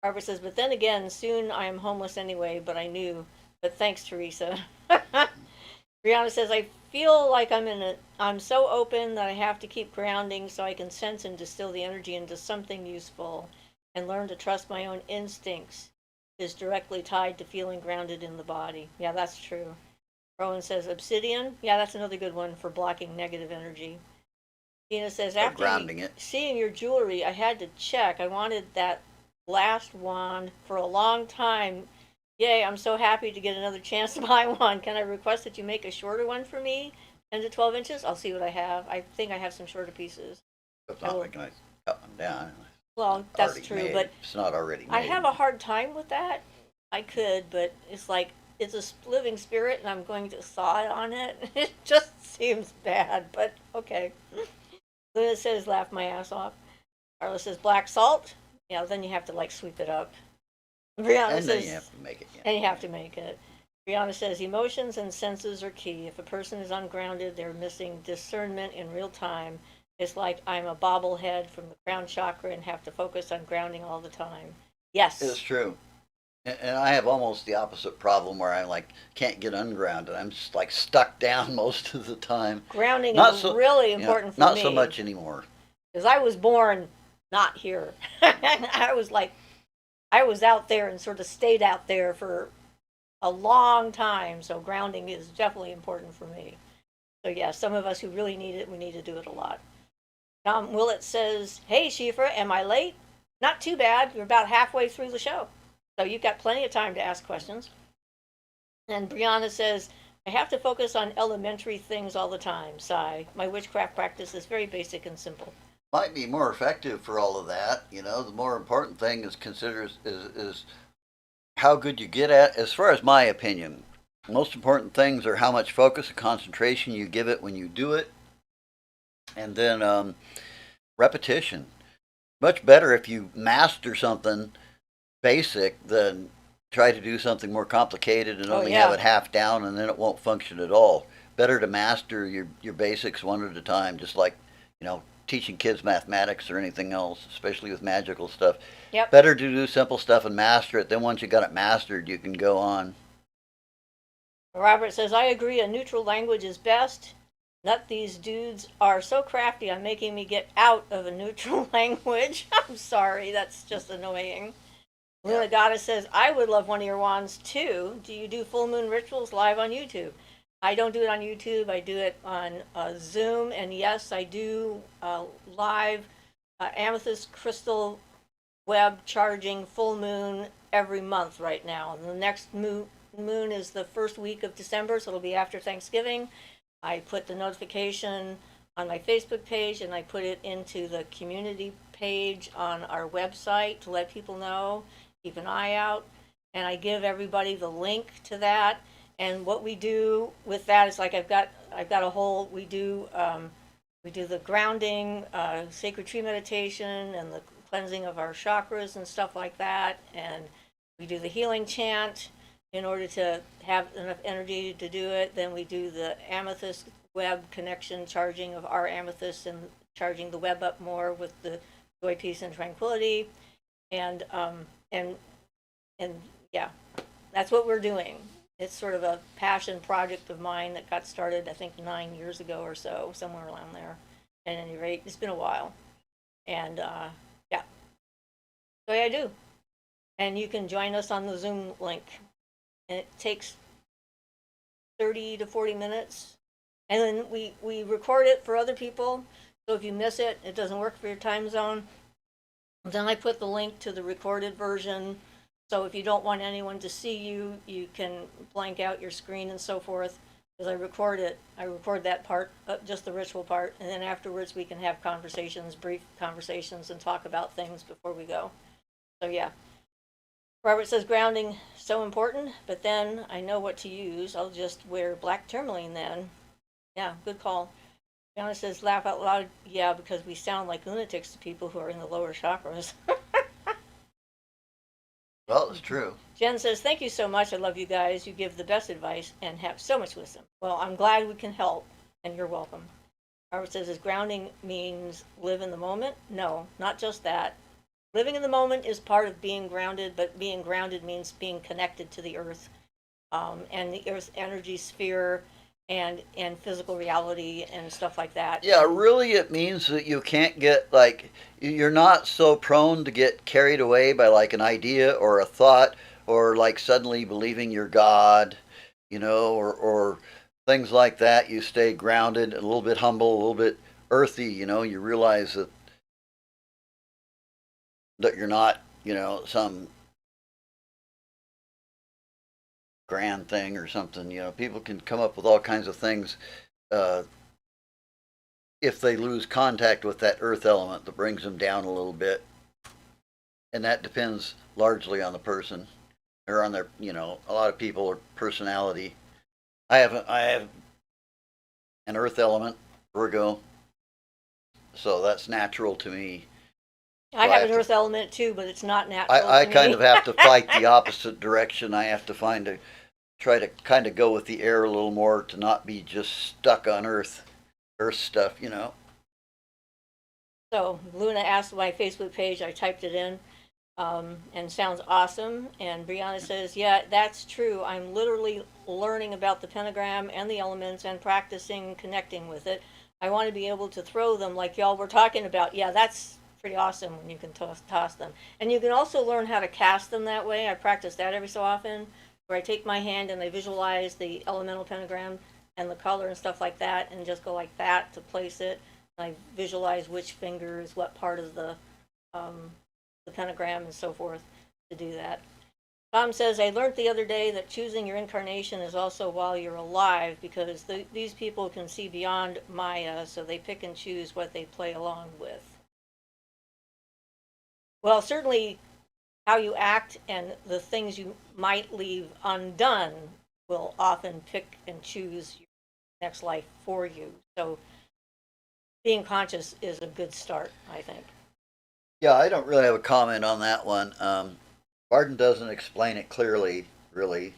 Barbara says, but then again, soon I am homeless anyway, but I knew. But thanks, Teresa. Brianna says, I feel like I'm so open that I have to keep grounding so I can sense and distill the energy into something useful and learn to trust my own instincts is directly tied to feeling grounded in the body. Yeah, that's true. Rowan says, obsidian. Yeah, that's another good one for blocking negative energy. Tina says, after grounding it. Seeing your jewelry, I had to check. I wanted that last wand for a long time. Yay, I'm so happy to get another chance to buy one. Can I request that you make a shorter one for me? 10 to 12 inches? I'll see what I have. I think I have some shorter pieces. If not, we can cut them down. Well, that's true, but it's not already made. I have a hard time with that. I could, but it's like it's a living spirit and I'm going to thaw it on it. It just seems bad, but okay. Luna says, laugh my ass off. Carla says, black salt. Yeah, then you have to like sweep it up. Brianna And then says, you have to make it. Yeah. and you have to make it. Brianna says, emotions and senses are key. If a person is ungrounded, they're missing discernment in real time. It's like I'm a bobblehead from the crown chakra and have to focus on grounding all the time. Yes. It's true. And I have almost the opposite problem where I like can't get ungrounded. I'm just like stuck down most of the time. Grounding Not is so really important for not me. so much anymore. Because I was born not here. I was out there and sort of stayed out there for a long time. So grounding is definitely important for me. So yeah, some of us who really need it, we need to do it a lot. Willett says, hey, Siofra, am I late? Not too bad. You're about halfway through the show. So you've got plenty of time to ask questions. And Brianna says, I have to focus on elementary things all the time. Sigh. My witchcraft practice is very basic and simple. Might be more effective for all of that. You know, the more important thing is is how good you get at. As far as my opinion, most important things are how much focus and concentration you give it when you do it, and then repetition. Much better if you master something basic than try to do something more complicated and only have it half down and then it won't function at all. Better to master your basics one at a time, just like, teaching kids mathematics or anything else, especially with magical stuff. Yep. Better to do simple stuff and master it. Then once you got it mastered, you can go on. Robert says, I agree, a neutral language is best. Not these dudes are so crafty on making me get out of a neutral language. I'm sorry, that's just annoying. Luna Goddess says, I would love one of your wands too. Do you do full moon rituals live on YouTube? I don't do it on YouTube. I do it on Zoom. And yes, I do live amethyst crystal web charging full moon every month right now. And the next moon is the first week of December, so it'll be after Thanksgiving. I put the notification on my Facebook page and I put it into the community page on our website to let people know. Keep an eye out. And I give everybody the link to that. And what we do with that is like I've got a whole we do the grounding, sacred tree meditation, and the cleansing of our chakras and stuff like that. And we do the healing chant in order to have enough energy to do it. Then we do the amethyst web connection, charging of our amethyst and charging the web up more with the joy, peace, and tranquility. And yeah, that's what we're doing. It's sort of a passion project of mine that got started, I think, 9 years ago or so, somewhere around there. At any rate, it's been a while. And yeah, so yeah, I do. And you can join us on the Zoom link. And it takes 30 to 40 minutes. And then we record it for other people. So if you miss it, it doesn't work for your time zone. Then I put the link to the recorded version. So if you don't want anyone to see you, you can blank out your screen and so forth. Because I record that part, just the ritual part. And then afterwards we can have conversations, brief conversations, and talk about things before we go. So yeah. Robert says grounding so important, but then I know what to use. I'll just wear black tourmaline then. Yeah, good call. Brianna says laugh out loud. Yeah, because we sound like lunatics to people who are in the lower chakras. Well, it's true. Jen says, thank you so much. I love you guys. You give the best advice and have so much wisdom. Well, I'm glad we can help, and you're welcome. Robert says, is grounding means live in the moment? No, not just that. Living in the moment is part of being grounded, but being grounded means being connected to the earth and the earth's energy sphere and physical reality and stuff like that. Yeah, really it means that you can't get, like, you're not so prone to get carried away by, like, an idea or a thought or, like, suddenly believing you're God, or things like that. You stay grounded, a little bit humble, a little bit earthy, you realize that you're not, some grand thing or something. People can come up with all kinds of things if they lose contact with that earth element that brings them down a little bit, and that depends largely on the person. They're on their, a lot of people are personality. I have an earth element, Virgo, so that's natural to me. I So have an earth element too, but it's not natural I to kind me. of have to fight the opposite direction. I have to try to kind of go with the air a little more to not be just stuck on earth stuff. So Luna asked my Facebook page. I typed it in, and sounds awesome. And Brianna says, "Yeah, that's true. I'm literally learning about the pentagram and the elements and practicing connecting with it. I want to be able to throw them like y'all were talking about. Yeah, that's pretty awesome when you can toss them. And you can also learn how to cast them that way. I practice that every so often, where I take my hand and I visualize the elemental pentagram and the color and stuff like that, and just go like that to place it. I visualize which finger is what part of the pentagram and so forth to do that. Tom says, I learned the other day that choosing your incarnation is also while you're alive because these people can see beyond Maya, so they pick and choose what they play along with. Well, certainly how you act and the things you might leave undone will often pick and choose your next life for you. So being conscious is a good start, I think. Yeah, I don't really have a comment on that one. Barton doesn't explain it clearly, really.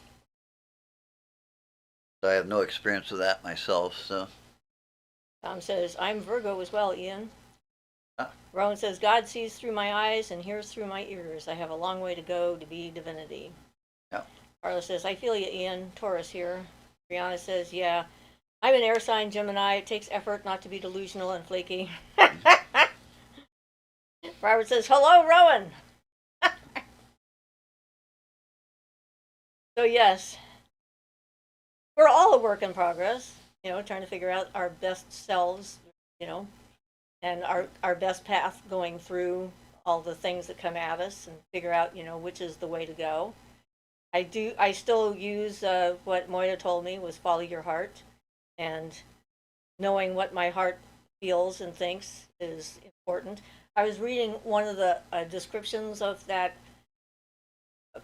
I have no experience with that myself, so. Tom says, I'm Virgo as well, Ian. Ah. Rowan says, God sees through my eyes and hears through my ears. I have a long way to go to be divinity. Yeah. Carla says, I feel you, Ian. Taurus here. Brianna says, yeah. I'm an air sign, Gemini. It takes effort not to be delusional and flaky. Robert says, hello, Rowan. So, yes, we're all a work in progress, trying to figure out our best selves, and our best path going through all the things that come at us and figure out, which is the way to go. I still use what Moira told me was follow your heart, and knowing what my heart feels and thinks is important. I was reading one of the descriptions of that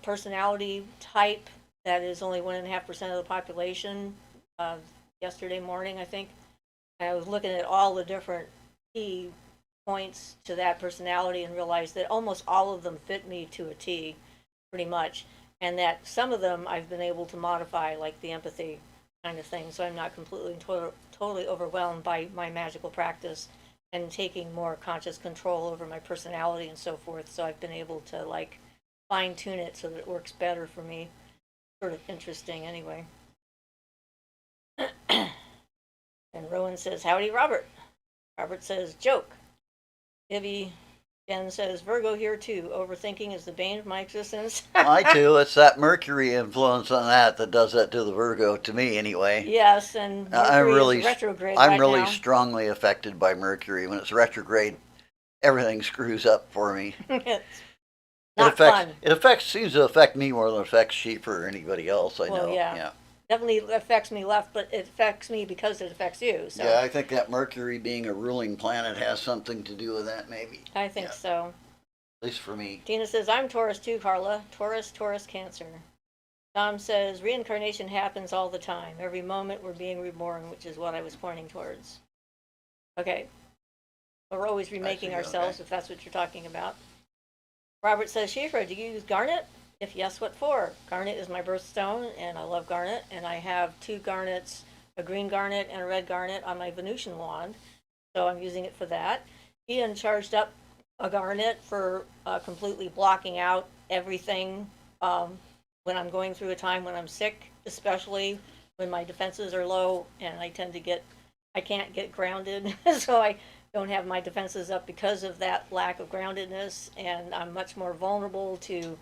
personality type that is only 1.5% of the population uh, yesterday morning, I think. And I was looking at all the different key points to that personality and realized that almost all of them fit me to a T, pretty much. And that some of them I've been able to modify, like the empathy kind of thing, so I'm not completely totally overwhelmed by my magical practice and taking more conscious control over my personality and so forth. So I've been able to like fine tune it so that it works better for me. Sort of interesting, anyway. And Rowan says, howdy, Robert. Robert says, joke. Ivy Jen says, Virgo here too. Overthinking is the bane of my existence. I too. It's that Mercury influence on that does that to the Virgo, to me anyway. Yes, and Mercury is retrograde I'm right really now. strongly affected by Mercury. When it's retrograde, everything screws up for me. It's not fun. Seems to affect me more than it affects Sheep or anybody else I know. Yeah. Definitely affects me left, but it affects me because it affects you. So. Yeah, I think that Mercury being a ruling planet has something to do with that, maybe. I think so. At least for me. Tina says, I'm Taurus too, Carla. Taurus, Cancer. Tom says, reincarnation happens all the time. Every moment we're being reborn, which is what I was pointing towards. Okay. We're always remaking ourselves, if that's what you're talking about. Robert says, Siofra, do you use garnet? If yes, what for? Garnet is my birthstone, and I love garnet, and I have 2 garnets, a green garnet and a red garnet on my Venusian wand, so I'm using it for that. Ian charged up a garnet for completely blocking out everything when I'm going through a time when I'm sick, especially when my defenses are low, and I can't get grounded, so I don't have my defenses up because of that lack of groundedness, and I'm much more vulnerable to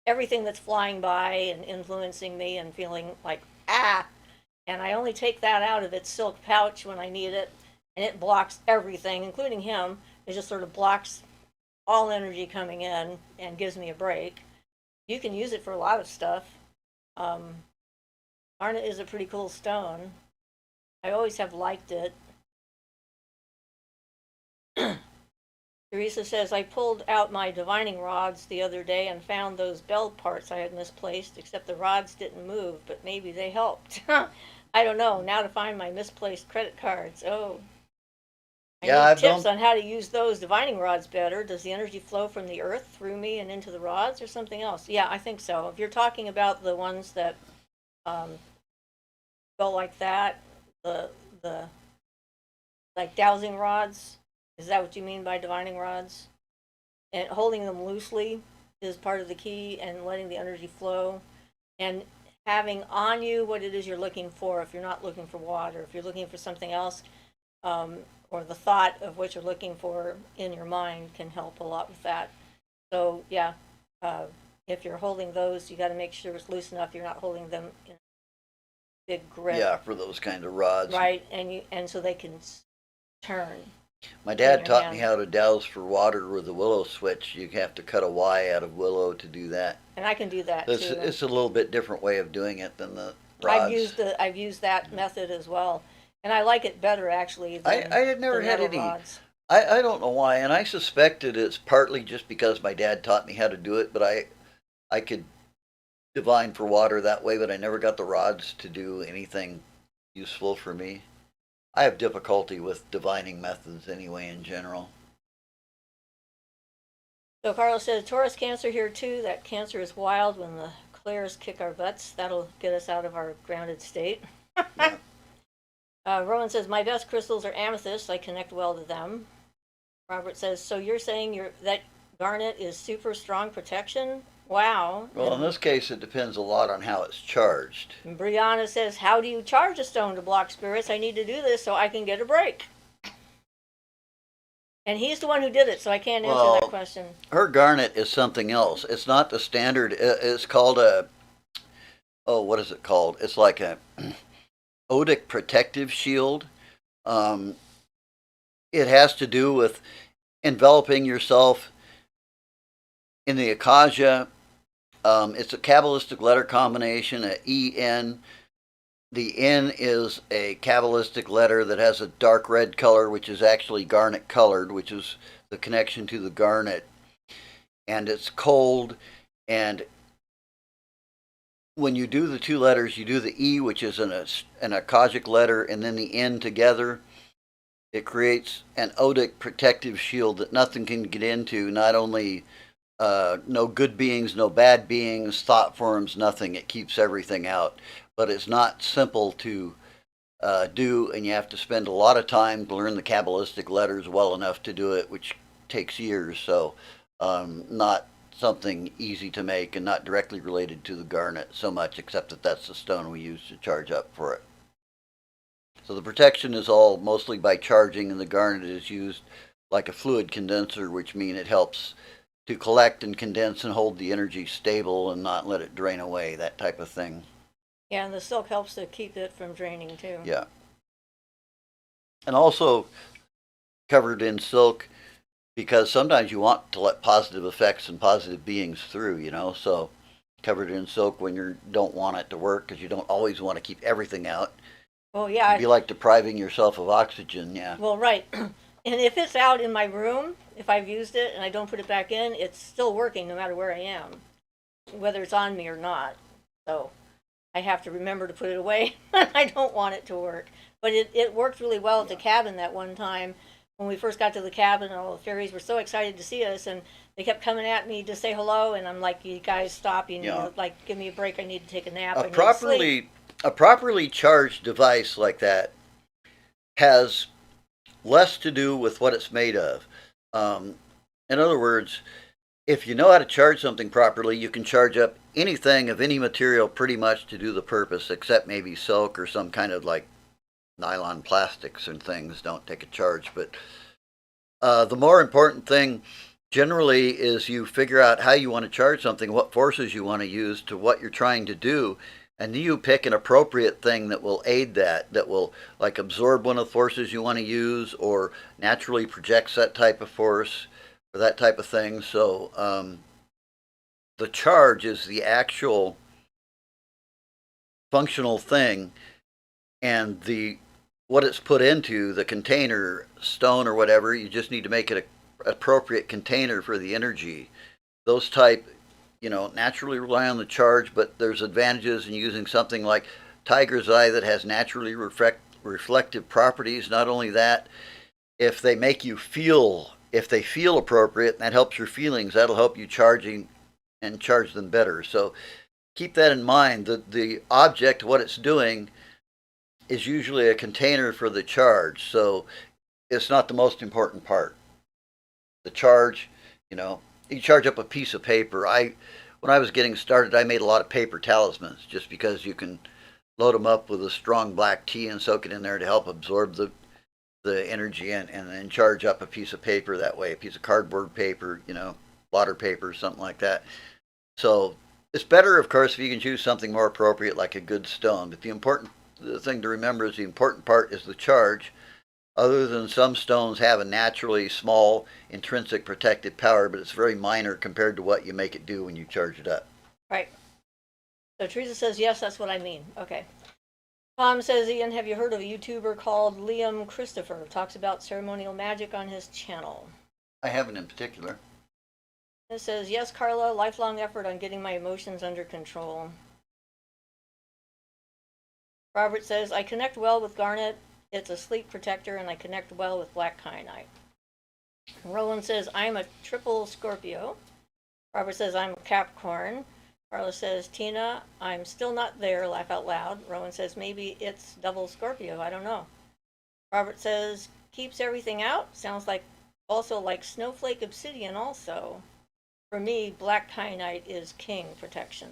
everything that's flying by and influencing me and feeling like, and I only take that out of its silk pouch when I need it, and it blocks everything, including him. It just sort of blocks all energy coming in and gives me a break. You can use it for a lot of stuff. Garnet is a pretty cool stone. I always have liked it. Teresa says, I pulled out my divining rods the other day and found those bell parts I had misplaced, except the rods didn't move, but maybe they helped. I don't know. Now to find my misplaced credit cards. Oh. I Yeah, need I've tips done. on how to use those divining rods better. Does the energy flow from the earth through me and into the rods or something else? Yeah, I think so. If you're talking about the ones that um, go like that, the the like dowsing rods, is that what you mean by divining rods? And holding them loosely is part of the key, and letting the energy flow, and having on you what it is you're looking for. If you're not looking for water, if you're looking for something else, um, or the thought of what you're looking for in your mind can help a lot with that. So yeah, uh, if you're holding those, you got to make sure it's loose enough. You're not holding them in a big grip, Yeah, for those kind of rods. right? And so they can turn My in dad your taught me hand. how to douse for water with a willow switch. You have to cut a Y out of willow to do that. And I can do that It's, too. it's a little bit different way of doing it than the I've rods. used that method as well, and I like it better actually I than had the never had metal any. rods. I don't know why, and I suspected it's partly just because my dad taught me how to do it, but I could divine for water that way, but I never got the rods to do anything useful for me. I have difficulty with divining methods anyway in general. So Carlos says Taurus Cancer here too. That Cancer is wild when the clairs kick our butts. That'll get us out of our grounded state. Yeah. Rowan says my best crystals are amethysts. I connect well to them. Robert says, so you're saying that garnet is super strong protection? Wow. Well, in this case, it depends a lot on how it's charged. And Brianna says, how do you charge a stone to block spirits? I need to do this so I can get a break. And he's the one who did it, so I can't answer that question. Her garnet is something else. It's not the standard. It's called what is it called? It's like a odic protective shield. Um, it has to do with enveloping yourself in the acacia. It's a Kabbalistic letter combination, a EN. The N is a Kabbalistic letter that has a dark red color, which is actually garnet colored, which is the connection to the garnet. And it's cold. And when you do the two letters, you do the E, which is an Akashic letter, and then the N together. It creates an odic protective shield that nothing can get into, not only no good beings, no bad beings, thought forms, nothing. It keeps everything out. But it's not simple to do, and you have to spend a lot of time to learn the Kabbalistic letters well enough to do it, which takes years. So, not something easy to make, and not directly related to the garnet so much, except that that's the stone we use to charge up for it. So the protection is all mostly by charging, and the garnet is used like a fluid condenser, which means it helps to collect and condense and hold the energy stable and not let it drain away, that type of thing. Yeah, and the silk helps to keep it from draining too. Yeah. And also covered in silk, because sometimes you want to let positive effects and positive beings through, so covered in silk when you don't want it to work, because you don't always want to keep everything out. Well, yeah. It'd be like depriving yourself of oxygen, yeah. Well, right. And if it's out in my room, if I've used it and I don't put it back in, it's still working no matter where I am, whether it's on me or not. So I have to remember to put it away when I don't want it to work. But it worked really well at the cabin that one time. When we first got to the cabin, all the fairies were so excited to see us, and they kept coming at me to say hello, and I'm like, you guys stop, give me a break, I need to take a nap. A properly charged device like that has less to do with what it's made of. In other words, if you know how to charge something properly, you can charge up anything of any material pretty much to do the purpose, except maybe silk or some kind of like nylon plastics and things don't take a charge. But the more important thing generally is you figure out how you want to charge something, what forces you want to use to what you're trying to do, and you pick an appropriate thing that will aid that will like absorb one of the forces you want to use, or naturally projects that type of force, or that type of thing. So the charge is the actual functional thing, and what it's put into, the container, stone or whatever, you just need to make it appropriate container for the energy. Those type, naturally rely on the charge, but there's advantages in using something like Tiger's Eye that has naturally reflective properties. Not only that, if they feel appropriate, and that helps your feelings, that'll help you charging and charge them better. So keep that in mind. The object, what it's doing, is usually a container for the charge. So it's not the most important part. The charge, you charge up a piece of paper. When I was getting started, I made a lot of paper talismans just because you can load them up with a strong black tea and soak it in there to help absorb the energy and then charge up a piece of paper that way, a piece of cardboard paper, water paper, something like that. So it's better, of course, if you can choose something more appropriate like a good stone. But the thing to remember is the important part is the charge. Other than some stones have a naturally small intrinsic protective power, but it's very minor compared to what you make it do when you charge it up. Right. So Teresa says, yes, that's what I mean. Okay. Tom says, Ian, have you heard of a YouTuber called Liam Christopher? Talks about ceremonial magic on his channel. I haven't in particular. It says, yes, Carla, lifelong effort on getting my emotions under control. Robert says, I connect well with garnet. It's a sleep protector, and I connect well with black kyanite. Roland says, I'm a triple Scorpio. Robert says, I'm a Capricorn. Carla says, Tina, I'm still not there, laugh out loud. Rowan says, maybe it's double Scorpio, I don't know. Robert says, keeps everything out. Sounds like also like snowflake obsidian also. For me, black kyanite is king protection.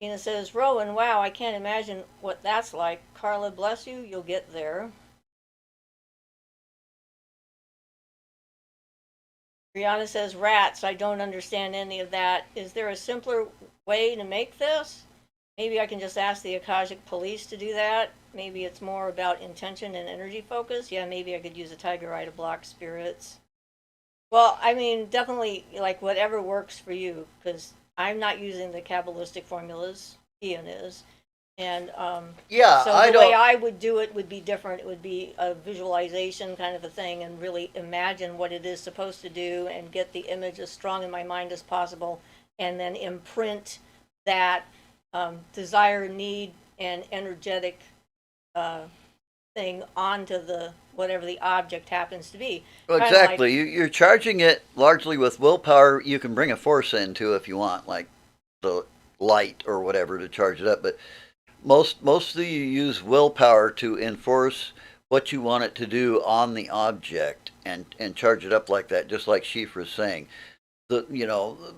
Tina says, Rowan, wow, I can't imagine what that's like. Carla, bless you, you'll get there. Brianna says, rats, I don't understand any of that. Is there a simpler way to make this? Maybe I can just ask the Akashic police to do that. Maybe it's more about intention and energy focus. Yeah, maybe I could use a tiger eye to block spirits. Well, I mean, definitely, like, whatever works for you, because I'm not using the Kabbalistic formulas. Ian is. And Yeah, so the way I would do it would be different. It would be a visualization kind of a thing and really imagine what it is supposed to do and get the image as strong in my mind as possible and then imprint that desire, need, and energetic thing onto the whatever the object happens to be. Well, exactly. You're charging it largely with willpower. You can bring a force into if you want, like the light or whatever, to charge it up. But mostly you use willpower to enforce what you want it to do on the object and charge it up like that, just like Siofra is saying.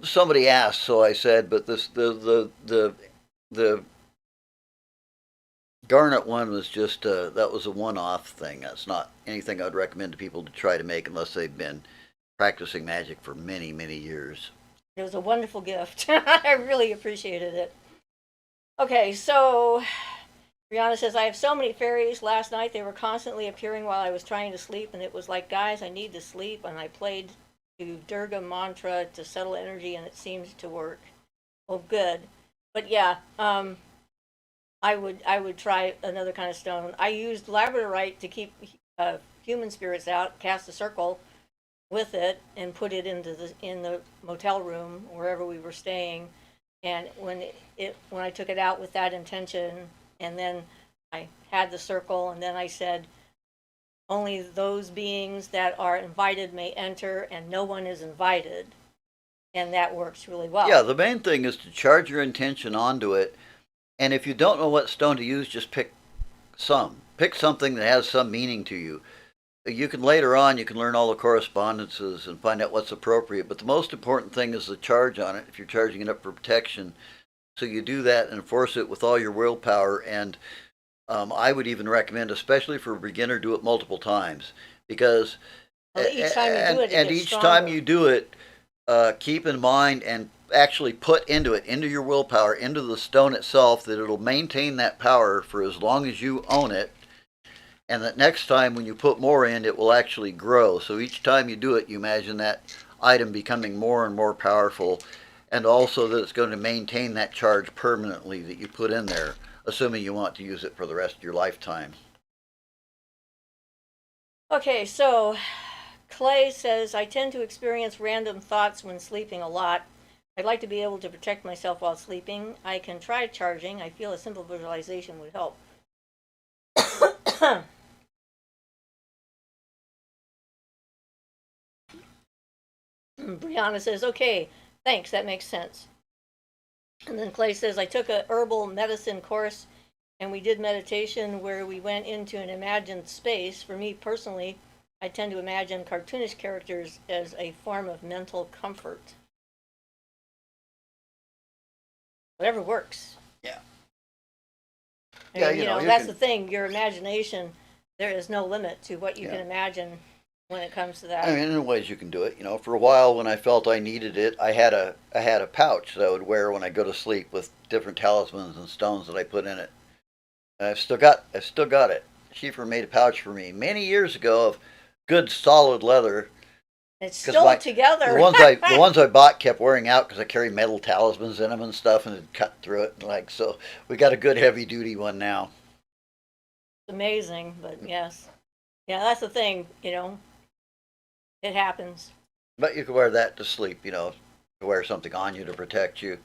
Somebody asked, so I said, but the garnet one was just that was a one-off thing. That's not anything I'd recommend to people to try to make unless they've been practicing magic for many, many years. It was a wonderful gift. I really appreciated it. Okay, so Brianna says, I have so many fairies. Last night they were constantly appearing while I was trying to sleep, and it was like, guys, I need to sleep, and I played to Durga mantra to settle energy, and it seems to work. Well, good. But yeah, I would try another kind of stone. I used labradorite to keep human spirits out, cast a circle with it, and put it in the motel room wherever we were staying. And when I took it out with that intention, and then I had the circle, and then I said, only those beings that are invited may enter, and no one is invited. And that works really well. Yeah, the main thing is to charge your intention onto it. And if you don't know what stone to use, just pick some. Pick something that has some meaning to you. You can later on, you can learn all the correspondences and find out what's appropriate. But the most important thing is the charge on it if you're charging it up for protection. So you do that and enforce it with all your willpower. And I would even recommend, especially for a beginner, do it multiple times. Because each time you do it, and each time you do it, keep in mind and actually put into your willpower, into the stone itself, that it'll maintain that power for as long as you own it. And that next time when you put more in, it will actually grow. So each time you do it, you imagine that item becoming more and more powerful, and also that it's going to maintain that charge permanently that you put in there, assuming you want to use it for the rest of your lifetime. Okay, so Clay says, I tend to experience random thoughts when sleeping a lot. I'd like to be able to protect myself while sleeping. I can try charging. I feel a simple visualization would help. Brianna says, okay, thanks, that makes sense. And then Clay says, I took a herbal medicine course and we did meditation where we went into an imagined space. For me personally, I tend to imagine cartoonish characters as a form of mental comfort. Whatever works. Yeah. I mean, that's the thing. Your imagination, there is no limit to what you can imagine when it comes to that. I mean, in ways you can do it. For a while when I felt I needed it, I had a pouch that I would wear when I go to sleep with different talismans and stones that I put in it. And I've still got it. Siofra made a pouch for me many years ago of good solid leather. It's still together. The ones I bought kept wearing out because I carry metal talismans in them and stuff, and it cut through it. So we got a good heavy duty one now. It's amazing, but yes, yeah, that's the thing. It happens. But you can wear that to sleep. To wear something on you to protect you.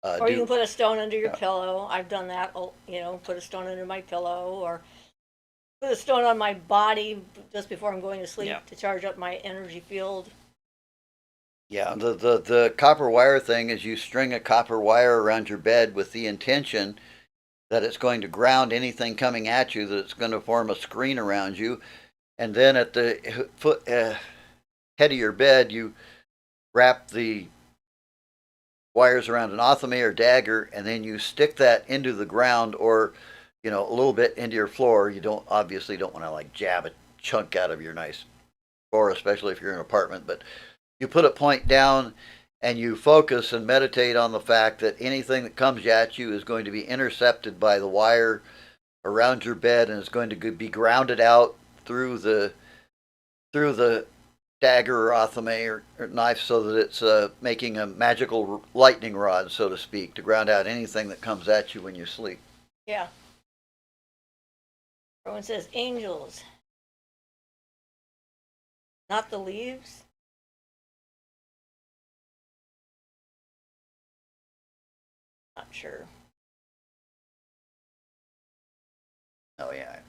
Or you can put a stone under your pillow. I've done that. Put a stone under my pillow, or put a stone on my body just before I'm going to sleep to charge up my energy field. Yeah, the copper wire thing is you string a copper wire around your bed with the intention that it's going to ground anything coming at you, that it's going to form a screen around you, and then at the head of your bed you wrap the wires around an athame or dagger, and then you stick that into the ground, or a little bit into your floor. You don't want to jab a chunk out of your nice floor, especially if you're in an apartment, but you put a point down and you focus and meditate on the fact that anything that comes at you is going to be intercepted by the wire around your bed, and is going to be grounded out through the dagger or athame or knife, so that it's making a magical lightning rod, so to speak, to ground out anything that comes at you when you sleep. Yeah. Rowan says angels, not the leaves. Not sure. Oh yeah.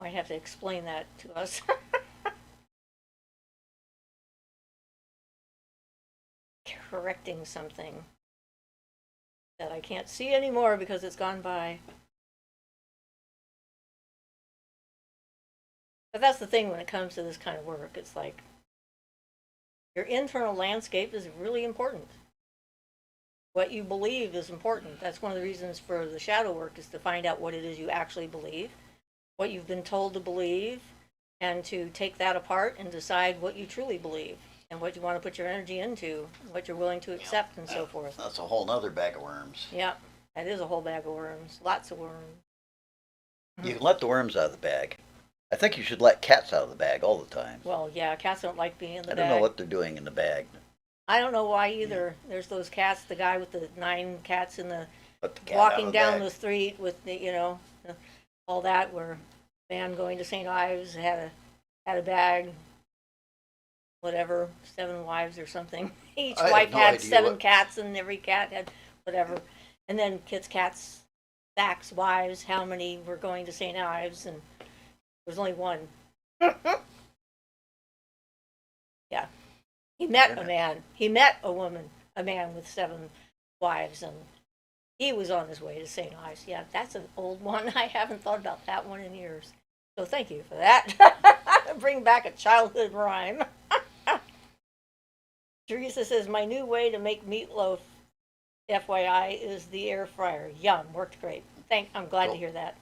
Might have to explain that to us. Correcting something that I can't see anymore because it's gone by. But that's the thing when it comes to this kind of work. It's like your internal landscape is really important. What you believe is important. That's one of the reasons for the shadow work, is to find out what it is you actually believe, what you've been told to believe, and to take that apart and decide what you truly believe and what you want to put your energy into, what you're willing to accept, and so forth. That's a whole nother bag of worms. Yeah, that is a whole bag of worms. Lots of worms. You can let the worms out of the bag. I think you should let cats out of the bag all the time. Well, yeah, cats don't like being in the bag. I don't know what they're doing in the bag. I don't know why either. There's those cats, the guy with the 9 cats in the cat walking down the street with the, all that, where a man going to St. Ives had a bag, whatever, 7 wives or something. Each wife had 7 cats, and every cat had whatever. And then cats, Zach's wives, how many were going to St. Ives, and there was only one. Yeah. He met a man. He met a woman, a man with 7 wives, and he was on his way to St. Ives. Yeah, that's an old one. I haven't thought about that one in years. So thank you for that. Bring back a childhood rhyme. Teresa says, my new way to make meatloaf, FYI, is the air fryer. Yum, worked great. I'm glad to hear that.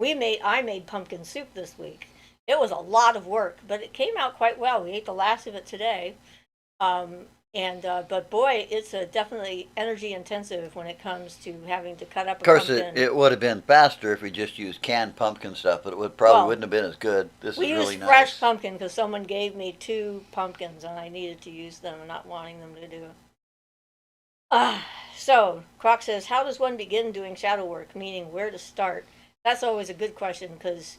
I made pumpkin soup this week. It was a lot of work, but it came out quite well. We ate the last of it today. But boy, it's definitely energy intensive when it comes to having to cut up a pumpkin. Of course, it would have been faster if we just used canned pumpkin stuff, but it wouldn't have been as good. This is really nice. We used fresh pumpkin because someone gave me 2 pumpkins and I needed to use them, and not wanting them to do it. So Croc says, how does one begin doing shadow work? Meaning, where to start? That's always a good question, because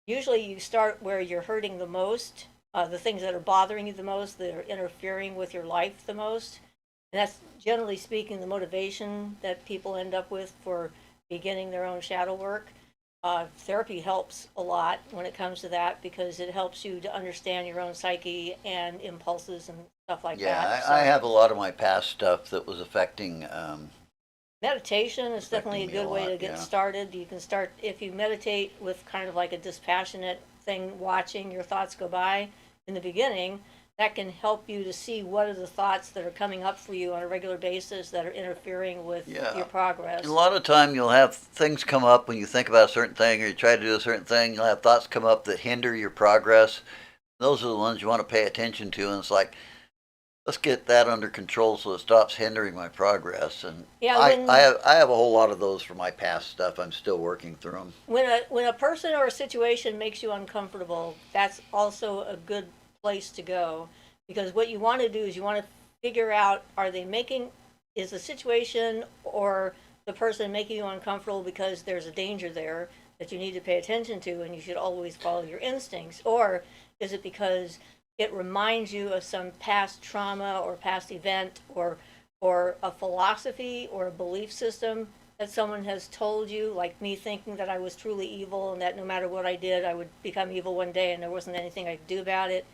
Usually you start where you're hurting the most, the things that are bothering you the most, that are interfering with your life the most. And that's generally speaking the motivation that people end up with for beginning their own shadow work. Therapy helps a lot when it comes to that because it helps you to understand your own psyche and impulses and stuff like that. Yeah, I have a lot of my past stuff that was affecting Meditation is definitely a me a good way lot. to get Yeah. started. You can start if you meditate with kind of like a dispassionate thing, watching your thoughts go by in the beginning. That can help you to see what are the thoughts that are coming up for you on a regular basis that are interfering with Yeah. your progress. A lot of time you'll have things come up when you think about a certain thing or you try to do a certain thing. You'll have thoughts come up that hinder your progress. Those are the ones you want to pay attention to. And it's like, let's get that under control so it stops hindering my progress. And Yeah, I have a whole lot of those for my past stuff. I'm still working through them. when a person or a situation makes you uncomfortable, that's also a good place to go because what you want to do is you want to figure out are they making is the situation or the person making you uncomfortable because there's a danger there that you need to pay attention to and you should always follow your instincts, or is it because it reminds you of some past trauma or past event or a philosophy or a belief system that someone has told you, like me thinking that I was truly evil and that no matter what I did, I would become evil one day and there wasn't anything I could do about it.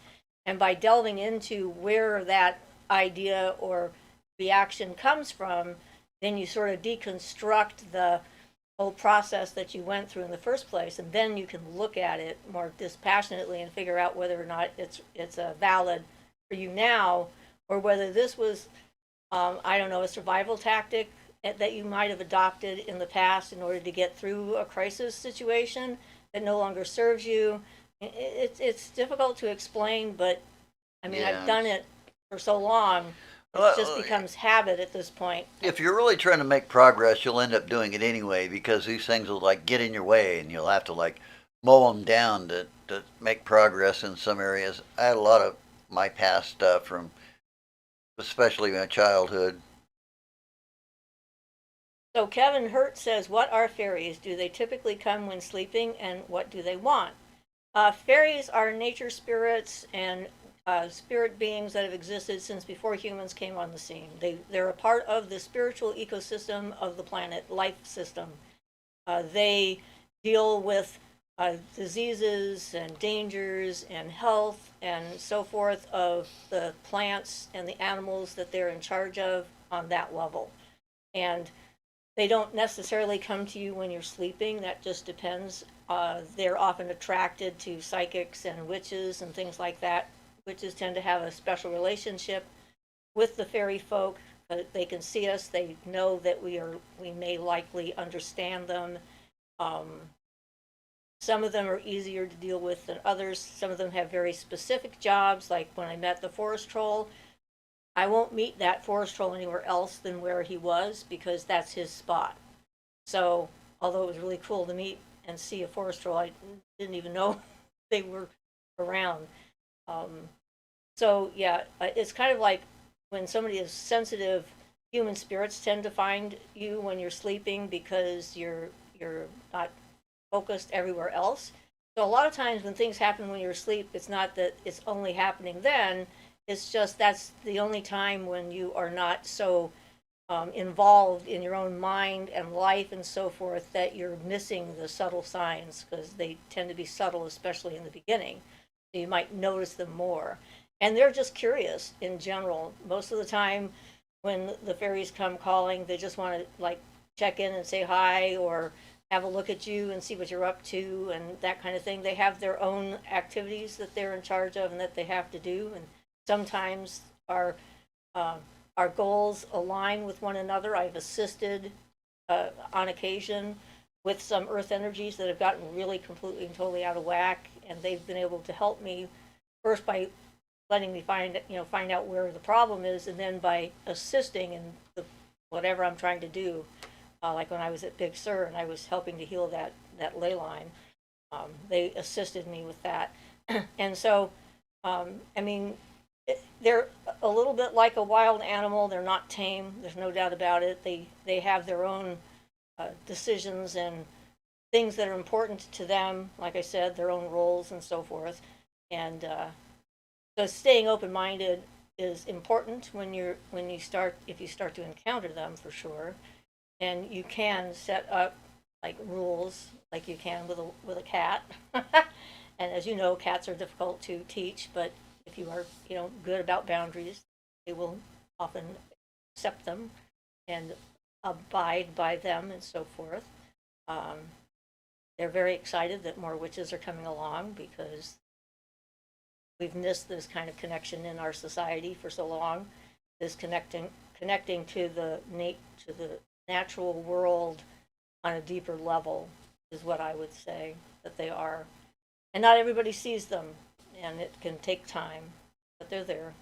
And by delving into where that idea or reaction comes from, then you sort of deconstruct the whole process that you went through in the first place, and then you can look at it more dispassionately and figure out whether or not it's a valid for you now, or whether this was I don't know, a survival tactic that you might have adopted in the past in order to get through a crisis situation that no longer serves you. It's difficult to explain, but I mean, I've Yeah. done it for so long, it just becomes habit at this point. If you're really trying to make progress, you'll end up doing it anyway because these things will like get in your way and you'll have to like mow them down to make progress in some areas. I had a lot of my past stuff from especially my childhood. So Kevin Hurt says, what are fairies? Do they typically come when sleeping, and what do they want? Fairies are nature spirits and spirit beings that have existed since before humans came on the scene. They're a part of the spiritual ecosystem of the planet, life system. They deal with diseases and dangers and health and so forth of the plants and the animals that they're in charge of on that level. And they don't necessarily come to you when you're sleeping. That just depends. They're often attracted to psychics and witches and things like that. Witches tend to have a special relationship with the fairy folk. They can see us. They know that we may likely understand them. Um, some of them are easier to deal with than others. Some of them have very specific jobs. Like when I met the forest troll, I won't meet that forest troll anywhere else than where he was because that's his spot. So, although it was really cool to meet and see a forest troll, I didn't even know they were around. Um, so, yeah, it's kind of like when somebody is sensitive, human spirits tend to find you when you're sleeping because you're not focused everywhere else. So a lot of times when things happen when you're asleep, it's not that it's only happening then. It's just that's the only time when you are not so involved in your own mind and life and so forth that you're missing the subtle signs because they tend to be subtle, especially in the beginning. So you might notice them more. And they're just curious in general. Most of the time, when the fairies come calling, they just want to like check in and say hi or have a look at you and see what you're up to and that kind of thing. They have their own activities that they're in charge of and that they have to do. And sometimes uh, our goals align with one another. I've assisted on occasion with some earth energies that have gotten really completely and totally out of whack, and they've been able to help me first by letting me find out where the problem is, and then by assisting in whatever I'm trying to do. Like when I was at Big Sur and I was helping to heal that ley line, they assisted me with that, and so I mean they're a little bit like a wild animal. They're not tame. There's no doubt about it. They have their own decisions and things that are important to them, like I said, their own roles and so forth. And so staying open-minded is important when you start, if you start to encounter them, for sure. And you can set up like rules like you can with a cat. And as you know, cats are difficult to teach, but if you are, good about boundaries, they will often accept them and abide by them and so forth. Um, they're very excited that more witches are coming along because we've missed this kind of connection in our society for so long. This connecting to the natural world on a deeper level is what I would say that they are. And not everybody sees them, and it can take time, but they're there.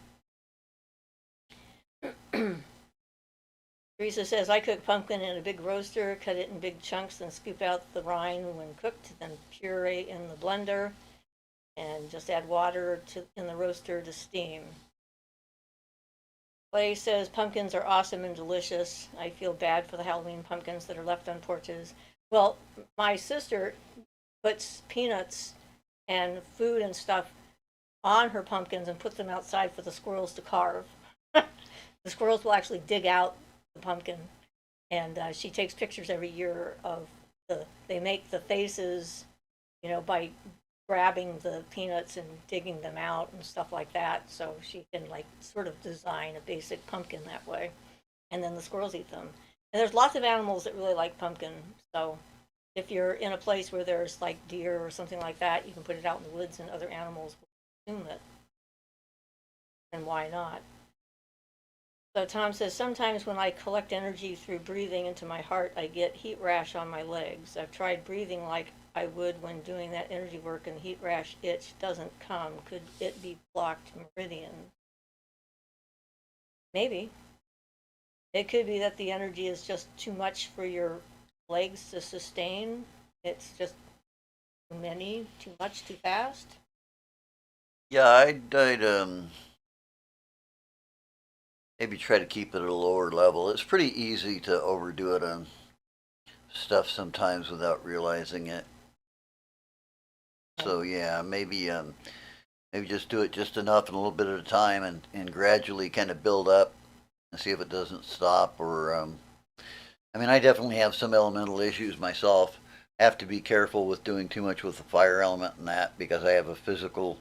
Teresa says, I cook pumpkin in a big roaster, cut it in big chunks, then scoop out the rind when cooked, then puree in the blender, and just add water in the roaster to steam. Clay says, pumpkins are awesome and delicious. I feel bad for the Halloween pumpkins that are left on porches. Well, my sister puts peanuts and food and stuff on her pumpkins and puts them outside for the squirrels to carve. The squirrels will actually dig out the pumpkin, and she takes pictures every year of they make the faces, by grabbing the peanuts and digging them out and stuff like that, so she can like sort of design a basic pumpkin that way, and then the squirrels eat them. And there's lots of animals that really like pumpkin, so if you're in a place where there's like deer or something like that, you can put it out in the woods and other animals will consume it. And why not? So Tom says, sometimes when I collect energy through breathing into my heart, I get heat rash on my legs. I've tried breathing like I would when doing that energy work, and the heat rash itch doesn't come. Could it be blocked meridian? Maybe. It could be that the energy is just too much for your legs to sustain. It's just too much, too fast. Yeah, I'd maybe try to keep it at a lower level. It's pretty easy to overdo it on stuff sometimes without realizing it. So yeah, maybe just do it just enough and a little bit at a time, and gradually kind of build up and see if it doesn't stop. Or I mean, I definitely have some elemental issues myself. I have to be careful with doing too much with the fire element and that, because I have a physical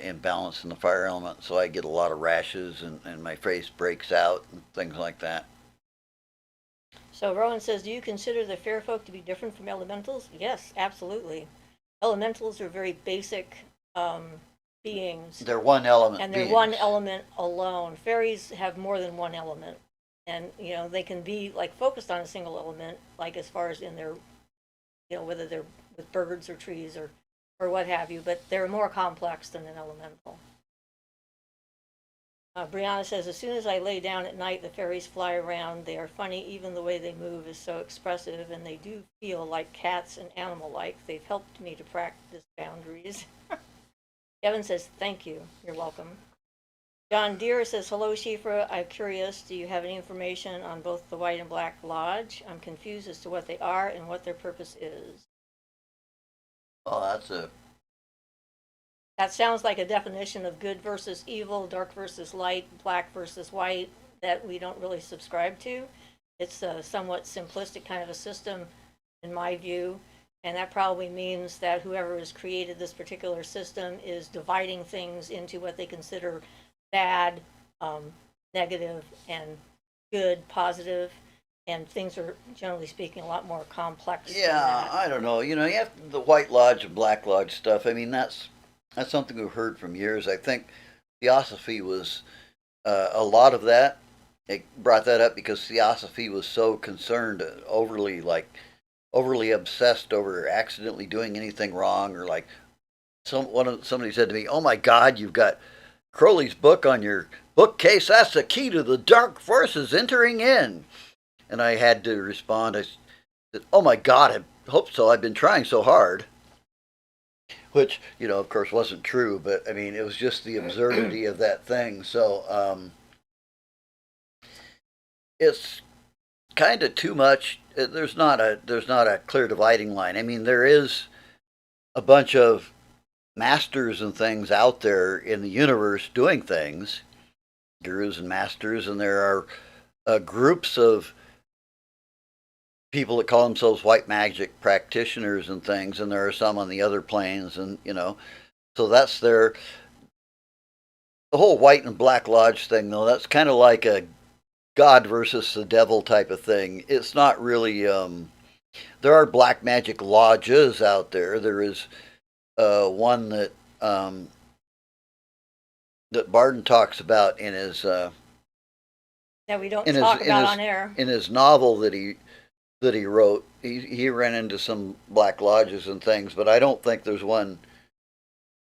imbalance in the fire element, so I get a lot of rashes, and my face breaks out and things like that. So Rowan says, do you consider the fair folk to be different from elementals? Yes, absolutely. Elementals are very basic beings, They're one element and they're beings. one element alone. Fairies have more than one element, and they can be like focused on a single element, like as far as in their, whether they're with birds or trees or what have you, but they're more complex than an elemental. Brianna says, as soon as I lay down at night, the fairies fly around. They are funny. Even the way they move is so expressive, and they do feel like cats and animal-like. They've helped me to practice boundaries. Kevin says, thank you. You're welcome. John Deere says, hello, Siofra. I'm curious, do you have any information on both the White and Black Lodge? I'm confused as to what they are and what their purpose is. Oh, That sounds like a definition of good versus evil, dark versus light, black versus white, that we don't really subscribe to. It's a somewhat simplistic kind of a system, in my view, and that probably means that whoever has created this particular system is dividing things into what they consider bad, negative, and good, positive, and things are, generally speaking, a lot more complex than yeah. that. I don't know. You have the White Lodge and Black Lodge stuff. I mean, that's something we've heard from years. I think Theosophy was a lot of that. It brought that up because Theosophy was so concerned, overly obsessed over accidentally doing anything wrong, or like somebody said to me, "Oh my God, you've got Crowley's book on your bookcase. That's the key to the dark forces entering in." And I had to respond. I said, "Oh my God, I hope so. I've been trying so hard." Which, of course, wasn't true, but I mean, it was just the absurdity of that thing. So it's kind of too much. There's not a clear dividing line. I mean, there is a bunch of masters and things out there in the universe doing things, gurus and masters, and there are groups of people that call themselves white magic practitioners and things, and there are some on the other planes, and so that's the whole white and black lodge thing, though. That's kind of like a God versus the devil type of thing. It's not really. There are black magic lodges out there. There is one that Barden talks about in his that we don't talk about on air. In his novel that he wrote. He ran into some black lodges and things, but I don't think there's one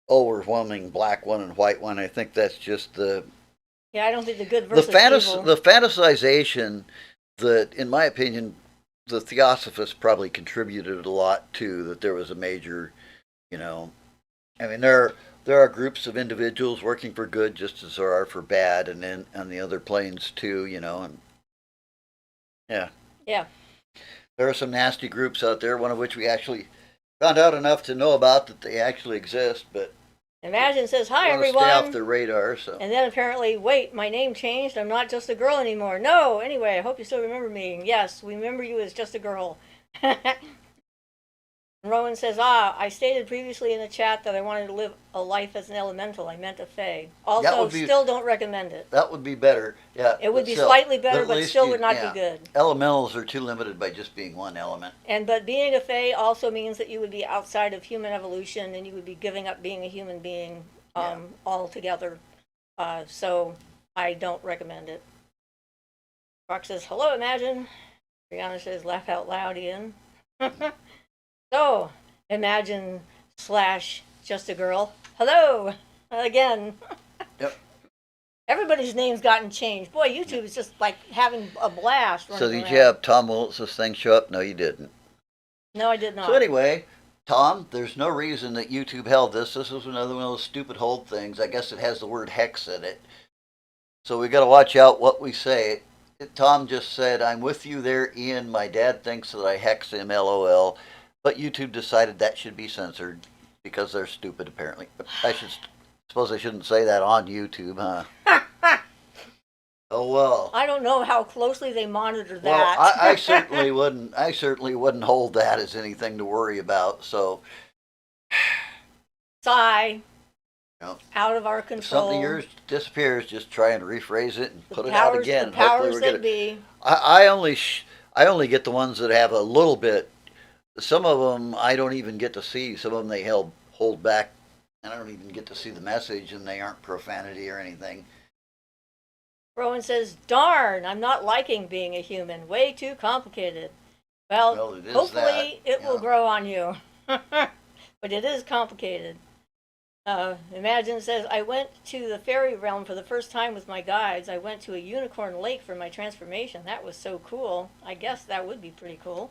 overwhelming black one and white one. I think that's just the I don't think the good versus evil. The fantasization that, in my opinion, the Theosophists probably contributed a lot to, that there was a major, I mean, there are groups of individuals working for good just as there are for bad, and then on the other planes too, and yeah. There are some nasty groups out there, one of which we actually found out enough to know about that they actually exist, but Imagine says, "Hi, want to everyone." stay off the radar, so. And then apparently, wait, my name changed. I'm not just a girl anymore. No, anyway, I hope you still remember me. Yes, we remember you as just a girl. Rowan says, I stated previously in the chat that I wanted to live a life as an elemental. I meant a fae. Also, still don't recommend it. That would be better, yeah. It would be slightly better, but still would not be good. Elementals are too limited by just being one element. But being a fae also means that you would be outside of human evolution, and you would be giving up being a human being altogether. So I don't recommend it. Rock says, hello, Imagine. Brianna says, laugh out loud, Ian. So, Imagine / just a girl. Hello again. Yep. Everybody's name's gotten changed. Boy, YouTube is just like having a blast. So did you have Tom Willis's thing show up? No, you didn't. No, I did not. So anyway, Tom, there's no reason that YouTube held this. This was another one of those stupid hold things. I guess it has the word hex in it. So we got to watch out what we say. Tom just said, I'm with you there, Ian. My dad thinks that I hex him, LOL. But YouTube decided that should be censored because they're stupid, apparently. But suppose I shouldn't say that on YouTube, huh? Oh well. I don't know how closely they monitor that. Well, I certainly wouldn't. I certainly wouldn't hold that as anything to worry about. So, sigh. Out of our control. If something of yours disappears, just try and rephrase it and put it out again. The powers that be. I only get the ones that have a little bit. Some of them I don't even get to see. Some of them they hold back, and I don't even get to see the message, and they aren't profanity or anything. Rowan says, darn, I'm not liking being a human. Way too complicated. Well hopefully it will grow on you. But it is complicated. Imagine says, I went to the fairy realm for the first time with my guides. I went to a unicorn lake for my transformation. That was so cool. I guess that would be pretty cool.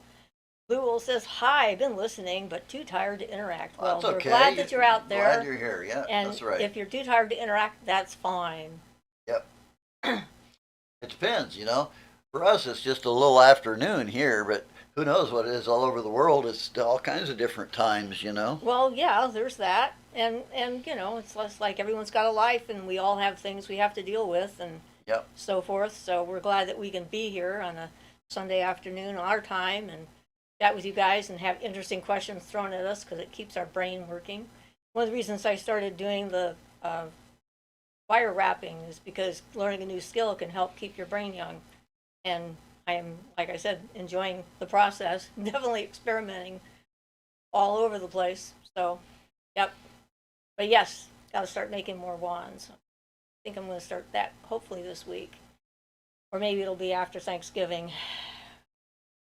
Blue Wool says, hi, I've been listening, but too tired to interact. Well, we're glad that you're out there. Glad you're here, yeah, and that's right. If you're too tired to interact, that's fine. Yep. It depends, For us, it's just a little afternoon here, but who knows what it is all over the world. It's all kinds of different times, Well, yeah, there's that. And it's less like everyone's got a life, and we all have things we have to deal with and so forth. So we're glad that we can be here on a Sunday afternoon, our time, and chat with you guys and have interesting questions thrown at us because it keeps our brain working. One of the reasons I started doing the wire wrapping is because learning a new skill can help keep your brain young. And I am, like I said, enjoying the process, definitely experimenting all over the place. So, yep. But yes, got to start making more wands. I think I'm going to start that hopefully this week. Or maybe it'll be after Thanksgiving.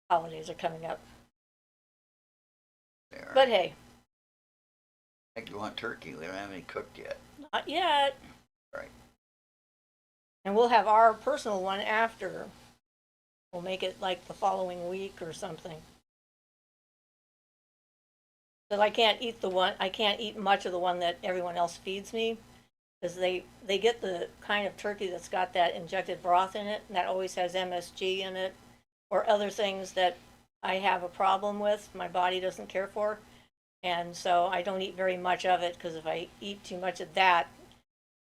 Holidays are coming up. But hey. I think you want turkey. We don't have any cooked yet. Not yet. Right. And we'll have our personal one after. We'll make it like the following week or something. But I can't eat much of the one that everyone else feeds me. Because they get the kind of turkey that's got that injected broth in it. And that always has MSG in it. or other things that I have a problem with, my body doesn't care for. And so I don't eat very much of it, because if I eat too much of that,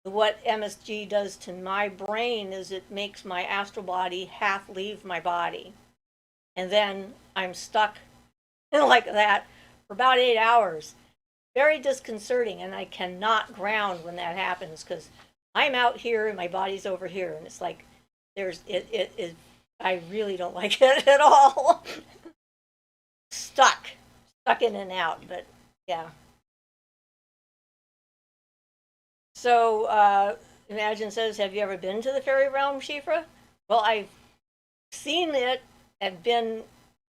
what MSG does to my brain is it makes my astral body half leave my body. And then I'm stuck like that for about 8 hours. Very disconcerting, and I cannot ground when that happens, because I'm out here and my body's over here, and it's like I really don't like it at all. stuck in and out, but yeah. So Imagine says, have you ever been to the fairy realm, Siofra? Well, I've seen it and been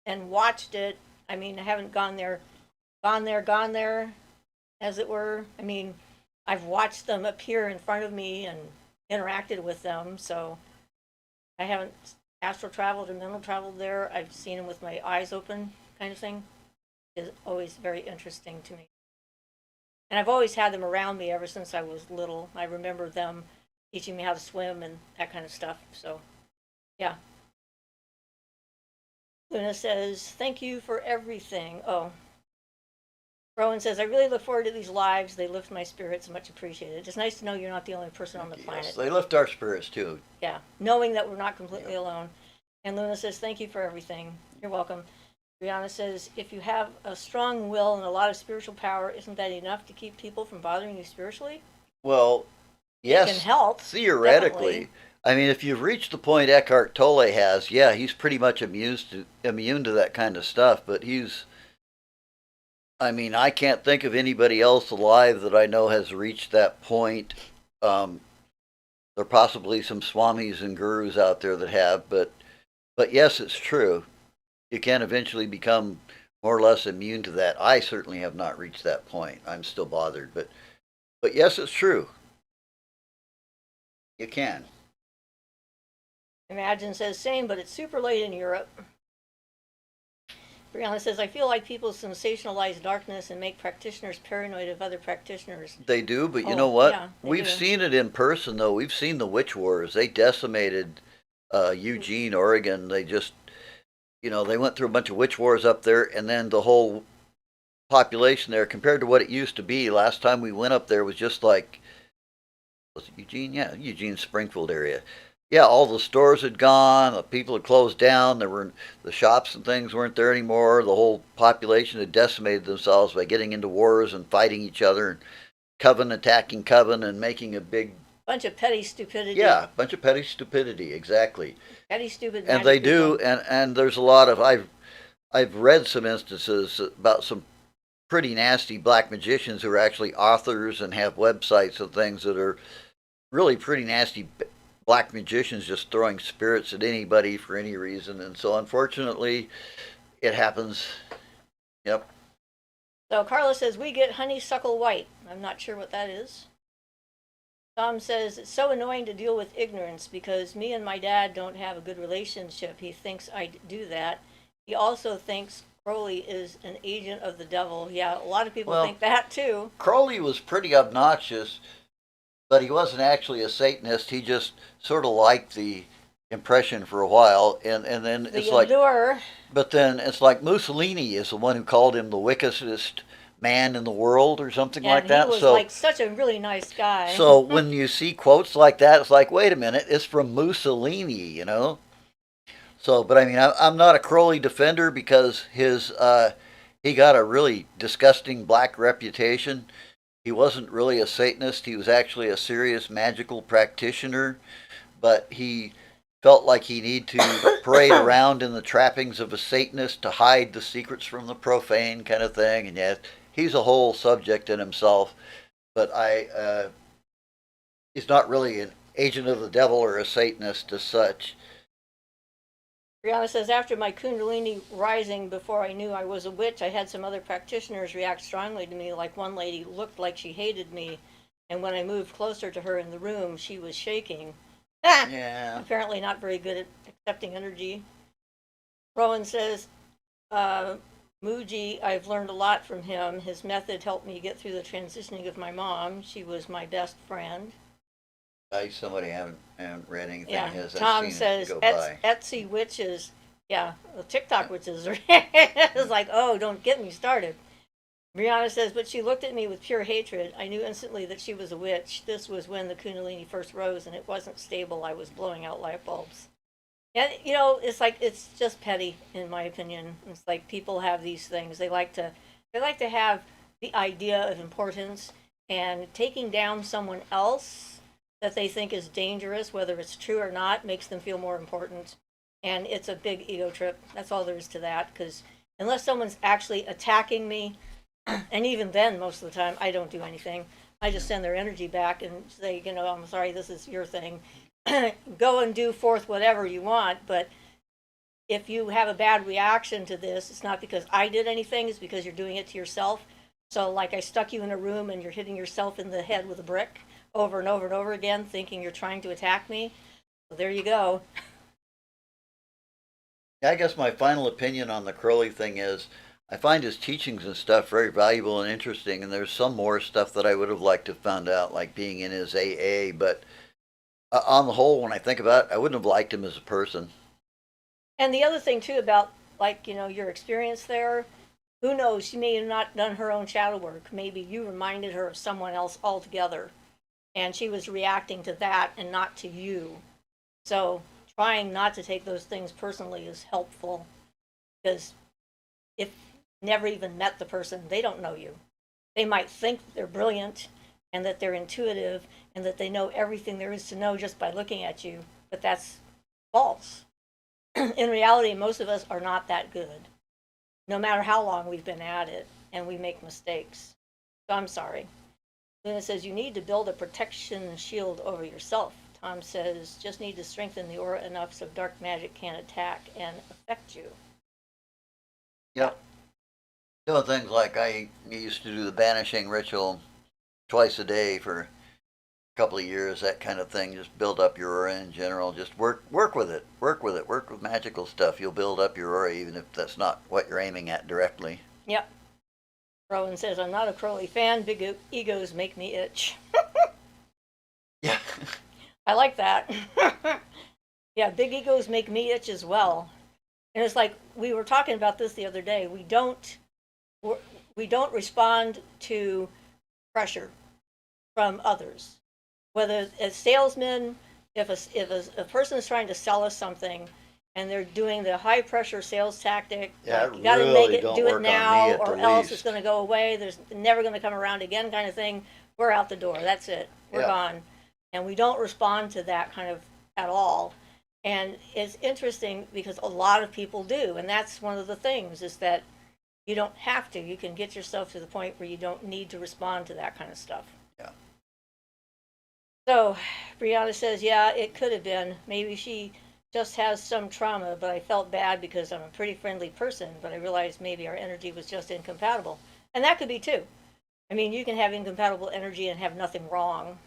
and watched it. I mean, I haven't gone there, as it were. I mean, I've watched them appear in front of me and interacted with them, so I haven't astral traveled or mental traveled there. I've seen them with my eyes open, kind of thing. Is always very interesting to me. And I've always had them around me ever since I was little. I remember them teaching me how to swim and that kind of stuff. So, yeah. Luna says, thank you for everything. Oh. Rowan says, I really look forward to these lives. They lift my spirits. Much appreciated. It's nice to know you're not the only person on the planet. Yes, they lift our spirits too. Yeah, knowing that we're not completely alone. And Luna says, thank you for everything. You're welcome. Brianna says, if you have a strong will and a lot of spiritual power, isn't that enough to keep people from bothering you spiritually? Well, yes, it can help, theoretically. Definitely. I mean, if you've reached the point Eckhart Tolle has, yeah, he's pretty much immune to that kind of stuff. But I mean, I can't think of anybody else alive that I know has reached that point. There are possibly some swamis and gurus out there that have, but yes, it's true. You can eventually become more or less immune to that. I certainly have not reached that point. I'm still bothered, but yes, it's true. You can. Imagine says, same, but it's super late in Europe. Brianna says, I feel like people sensationalize darkness and make practitioners paranoid of other practitioners. They do, but you know what? Yeah, We've seen it in person, though. We've seen the witch wars. They decimated Eugene, Oregon. They just, they went through a bunch of witch wars up there, and then the whole population there, compared to what it used to be, last time we went up there was just like, was it Eugene? Yeah, Eugene, Springfield area. Yeah, all the stores had gone. The people had closed down. The shops and things weren't there anymore. The whole population had decimated themselves by getting into wars and fighting each other, and coven attacking coven and making a big bunch of petty stupidity. Yeah, bunch of petty stupidity. Exactly. Petty stupid. And they do, and there's a lot of I've read some instances about some pretty nasty black magicians who are actually authors and have websites and things that are really pretty nasty black magicians, just throwing spirits at anybody for any reason. And so unfortunately it happens. Yep. So Carla says, we get honeysuckle white. I'm not sure what that is. Tom says, it's so annoying to deal with ignorance because me and my dad don't have a good relationship. He thinks I do that. He also thinks Crowley is an agent of the devil. Yeah, a lot of people think that too. Crowley was pretty obnoxious, but he wasn't actually a Satanist. He just sort of liked the impression for a while, and then it's like, but then it's like Mussolini is the one who called him the wickedest man in the world or something like that. He was like such a really nice guy. So when you see quotes like that, it's like, wait a minute, it's from Mussolini, So, but I mean, I'm not a Crowley defender because he got a really disgusting black reputation. He wasn't really a Satanist. He was actually a serious magical practitioner, but he felt like he needed to parade around in the trappings of a Satanist to hide the secrets from the profane kind of thing. And yet, he's a whole subject in himself. But he's not really an agent of the devil or a Satanist as such. Brianna says, after my Kundalini rising, before I knew I was a witch, I had some other practitioners react strongly to me. Like one lady looked like she hated me, and when I moved closer to her in the room, she was shaking. Yeah. Apparently not very good at accepting energy. Rowan says, Muji, I've learned a lot from him. His method helped me get through the transitioning of my mom. She was my best friend. Somebody haven't read anything. Yeah. Tom says, Etsy witches Yeah, well, TikTok witches are it's like, oh, don't get me started. Brianna says, but she looked at me with pure hatred. I knew instantly that she was a witch. This was when the Kundalini first rose and it wasn't stable. I was blowing out light bulbs. And, it's like, it's just petty, in my opinion. It's like people have these things. They like to have the idea of importance, and taking down someone else that they think is dangerous, whether it's true or not, makes them feel more important. And it's a big ego trip. That's all there is to that. Because unless someone's actually attacking me, and even then, most of the time, I don't do anything. I just send their energy back and say, I'm sorry, this is your thing. Go and do forth whatever you want. But if you have a bad reaction to this, it's not because I did anything, it's because you're doing it to yourself. So, like, I stuck you in a room and you're hitting yourself in the head with a brick over and over and over again, thinking you're trying to attack me. So, there you go. I guess my final opinion on the Crowley thing is I find his teachings and stuff very valuable and interesting, and there's some more stuff that I would have liked to have found out, like being in his AA, but on the whole, when I think about it, I wouldn't have liked him as a person. And the other thing, too, about, like, your experience there, who knows? She may have not done her own shadow work. Maybe you reminded her of someone else altogether, and she was reacting to that and not to you. So, trying not to take those things personally is helpful, because if you never even met the person, they don't know you. They might think they're brilliant and that they're intuitive and that they know everything there is to know just by looking at you, but that's false. In reality, most of us are not that good, no matter how long we've been at it, and we make mistakes. So I'm sorry. Luna says you need to build a protection shield over yourself. Tom says just need to strengthen the aura enough so dark magic can't attack and affect you. Yep. Doing things like I used to do the banishing ritual twice a day for a couple of years, that kind of thing. Just build up your aura in general. Just work with it. Work with it. Work with magical stuff. You'll build up your aura even if that's not what you're aiming at directly. Yep. Rowan says I'm not a Crowley fan. Big egos make me itch. Yeah. I like that. Yeah, big egos make me itch as well. And it's like we were talking about this the other day. We don't respond to pressure from others. Whether as salesmen, if a person is trying to sell us something and they're doing the high pressure sales tactic, Yeah, like you got to really make it, don't do work it on now, me at or the else it's least. going to go away. There's never going to come around again, kind of thing. We're out the door. That's it. We're Yeah. gone, and we don't respond to that kind of at all. And it's interesting because a lot of people do, and that's one of the things is that you don't have to. You can get yourself to the point where you don't need to respond to that kind of stuff. Yeah. So, Brianna says, yeah, it could have been. Maybe she just has some trauma, but I felt bad because I'm a pretty friendly person, but I realized maybe our energy was just incompatible. And that could be too. I mean, you can have incompatible energy and have nothing wrong.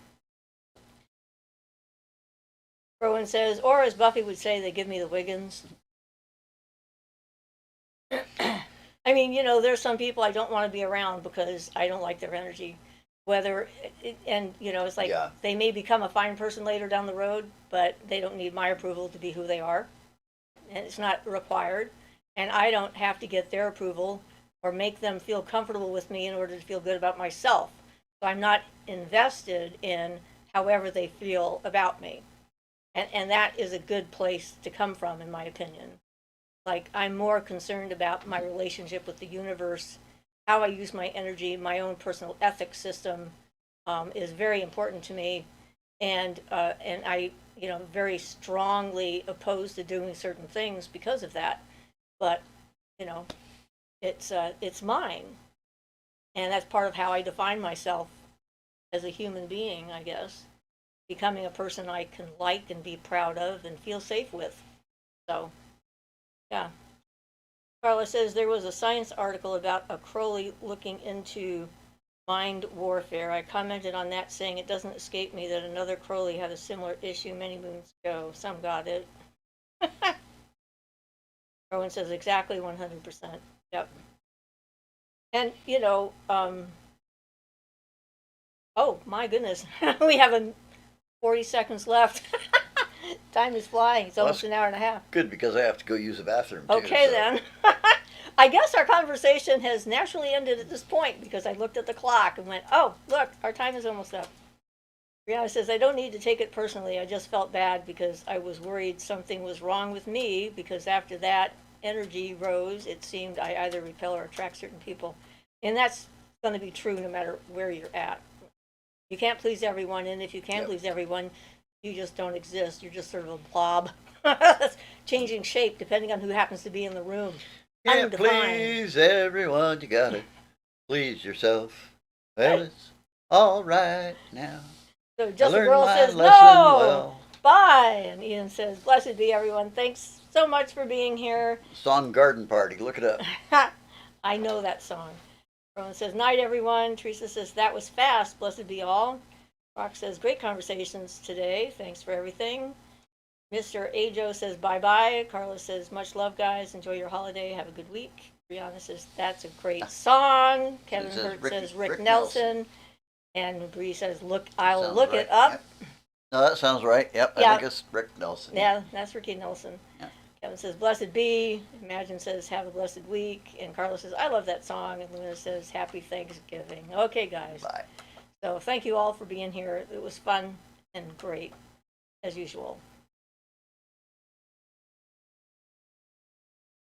Rowan says, or as Buffy would say, they give me the Wiggins. I mean, there's some people I don't want to be around because I don't like their energy. Whether, and it's like Yeah. they may become a fine person later down the road, but they don't need my approval to be who they are. And it's not required. And I don't have to get their approval or make them feel comfortable with me in order to feel good about myself. So I'm not invested in however they feel about me. And that is a good place to come from, in my opinion. Like, I'm more concerned about my relationship with the universe, how I use my energy, my own personal ethics system is very important to me. And I, very strongly opposed to doing certain things because of that. But, you know, it's mine. And that's part of how I define myself as a human being, I guess. Becoming a person I can like and be proud of and feel safe with. So, yeah. Carla says there was a science article about a Crowley looking into mind warfare. I commented on that saying it doesn't escape me that another Crowley had a similar issue many moons ago. Some got it. Rowan says exactly 100%. Yep. And, oh my goodness, we have 40 seconds left. Time is flying. It's Well, almost that's an hour and a half. good because I have to go use the bathroom too. Okay, so. then. I guess our conversation has naturally ended at this point because I looked at the clock and went, oh, look, our time is almost up. Brianna says, I don't need to take it personally. I just felt bad because I was worried something was wrong with me because after that energy rose, it seemed I either repel or attract certain people. And that's going to be true no matter where you're at. You can't please everyone, and if you can please everyone, you just don't exist. You're just sort of a blob that's changing shape depending on who happens to be in the room. Can't Undefined. please everyone. You gotta please yourself. Well, it's all right now. So I Just a learned Girl my says, lesson no! well. Bye! And Ian says, blessed be everyone. Thanks so much for being here. Song Garden Party. Look it up. I know that song. Rowan says, night everyone. Teresa says, that was fast. Blessed be all. Rock says, great conversations today. Thanks for everything. Mr. Ajo says, bye bye. Carla says, much love, guys. Enjoy your holiday. Have a good week. Brianna says, that's a great song. Kevin Hurt says, Rick Nelson. And Bree says, look, I'll Sounds look right. it up. Yep. No, that sounds right. Yep, Yeah. I think it's Rick Nelson. Yeah, that's Ricky Nelson. Yeah. Kevin says, blessed be. Imagine says, have a blessed week. And Carlos says, I love that song. And Luna says, happy Thanksgiving. Okay, guys. Bye. So thank you all for being here. It was fun and great, as usual.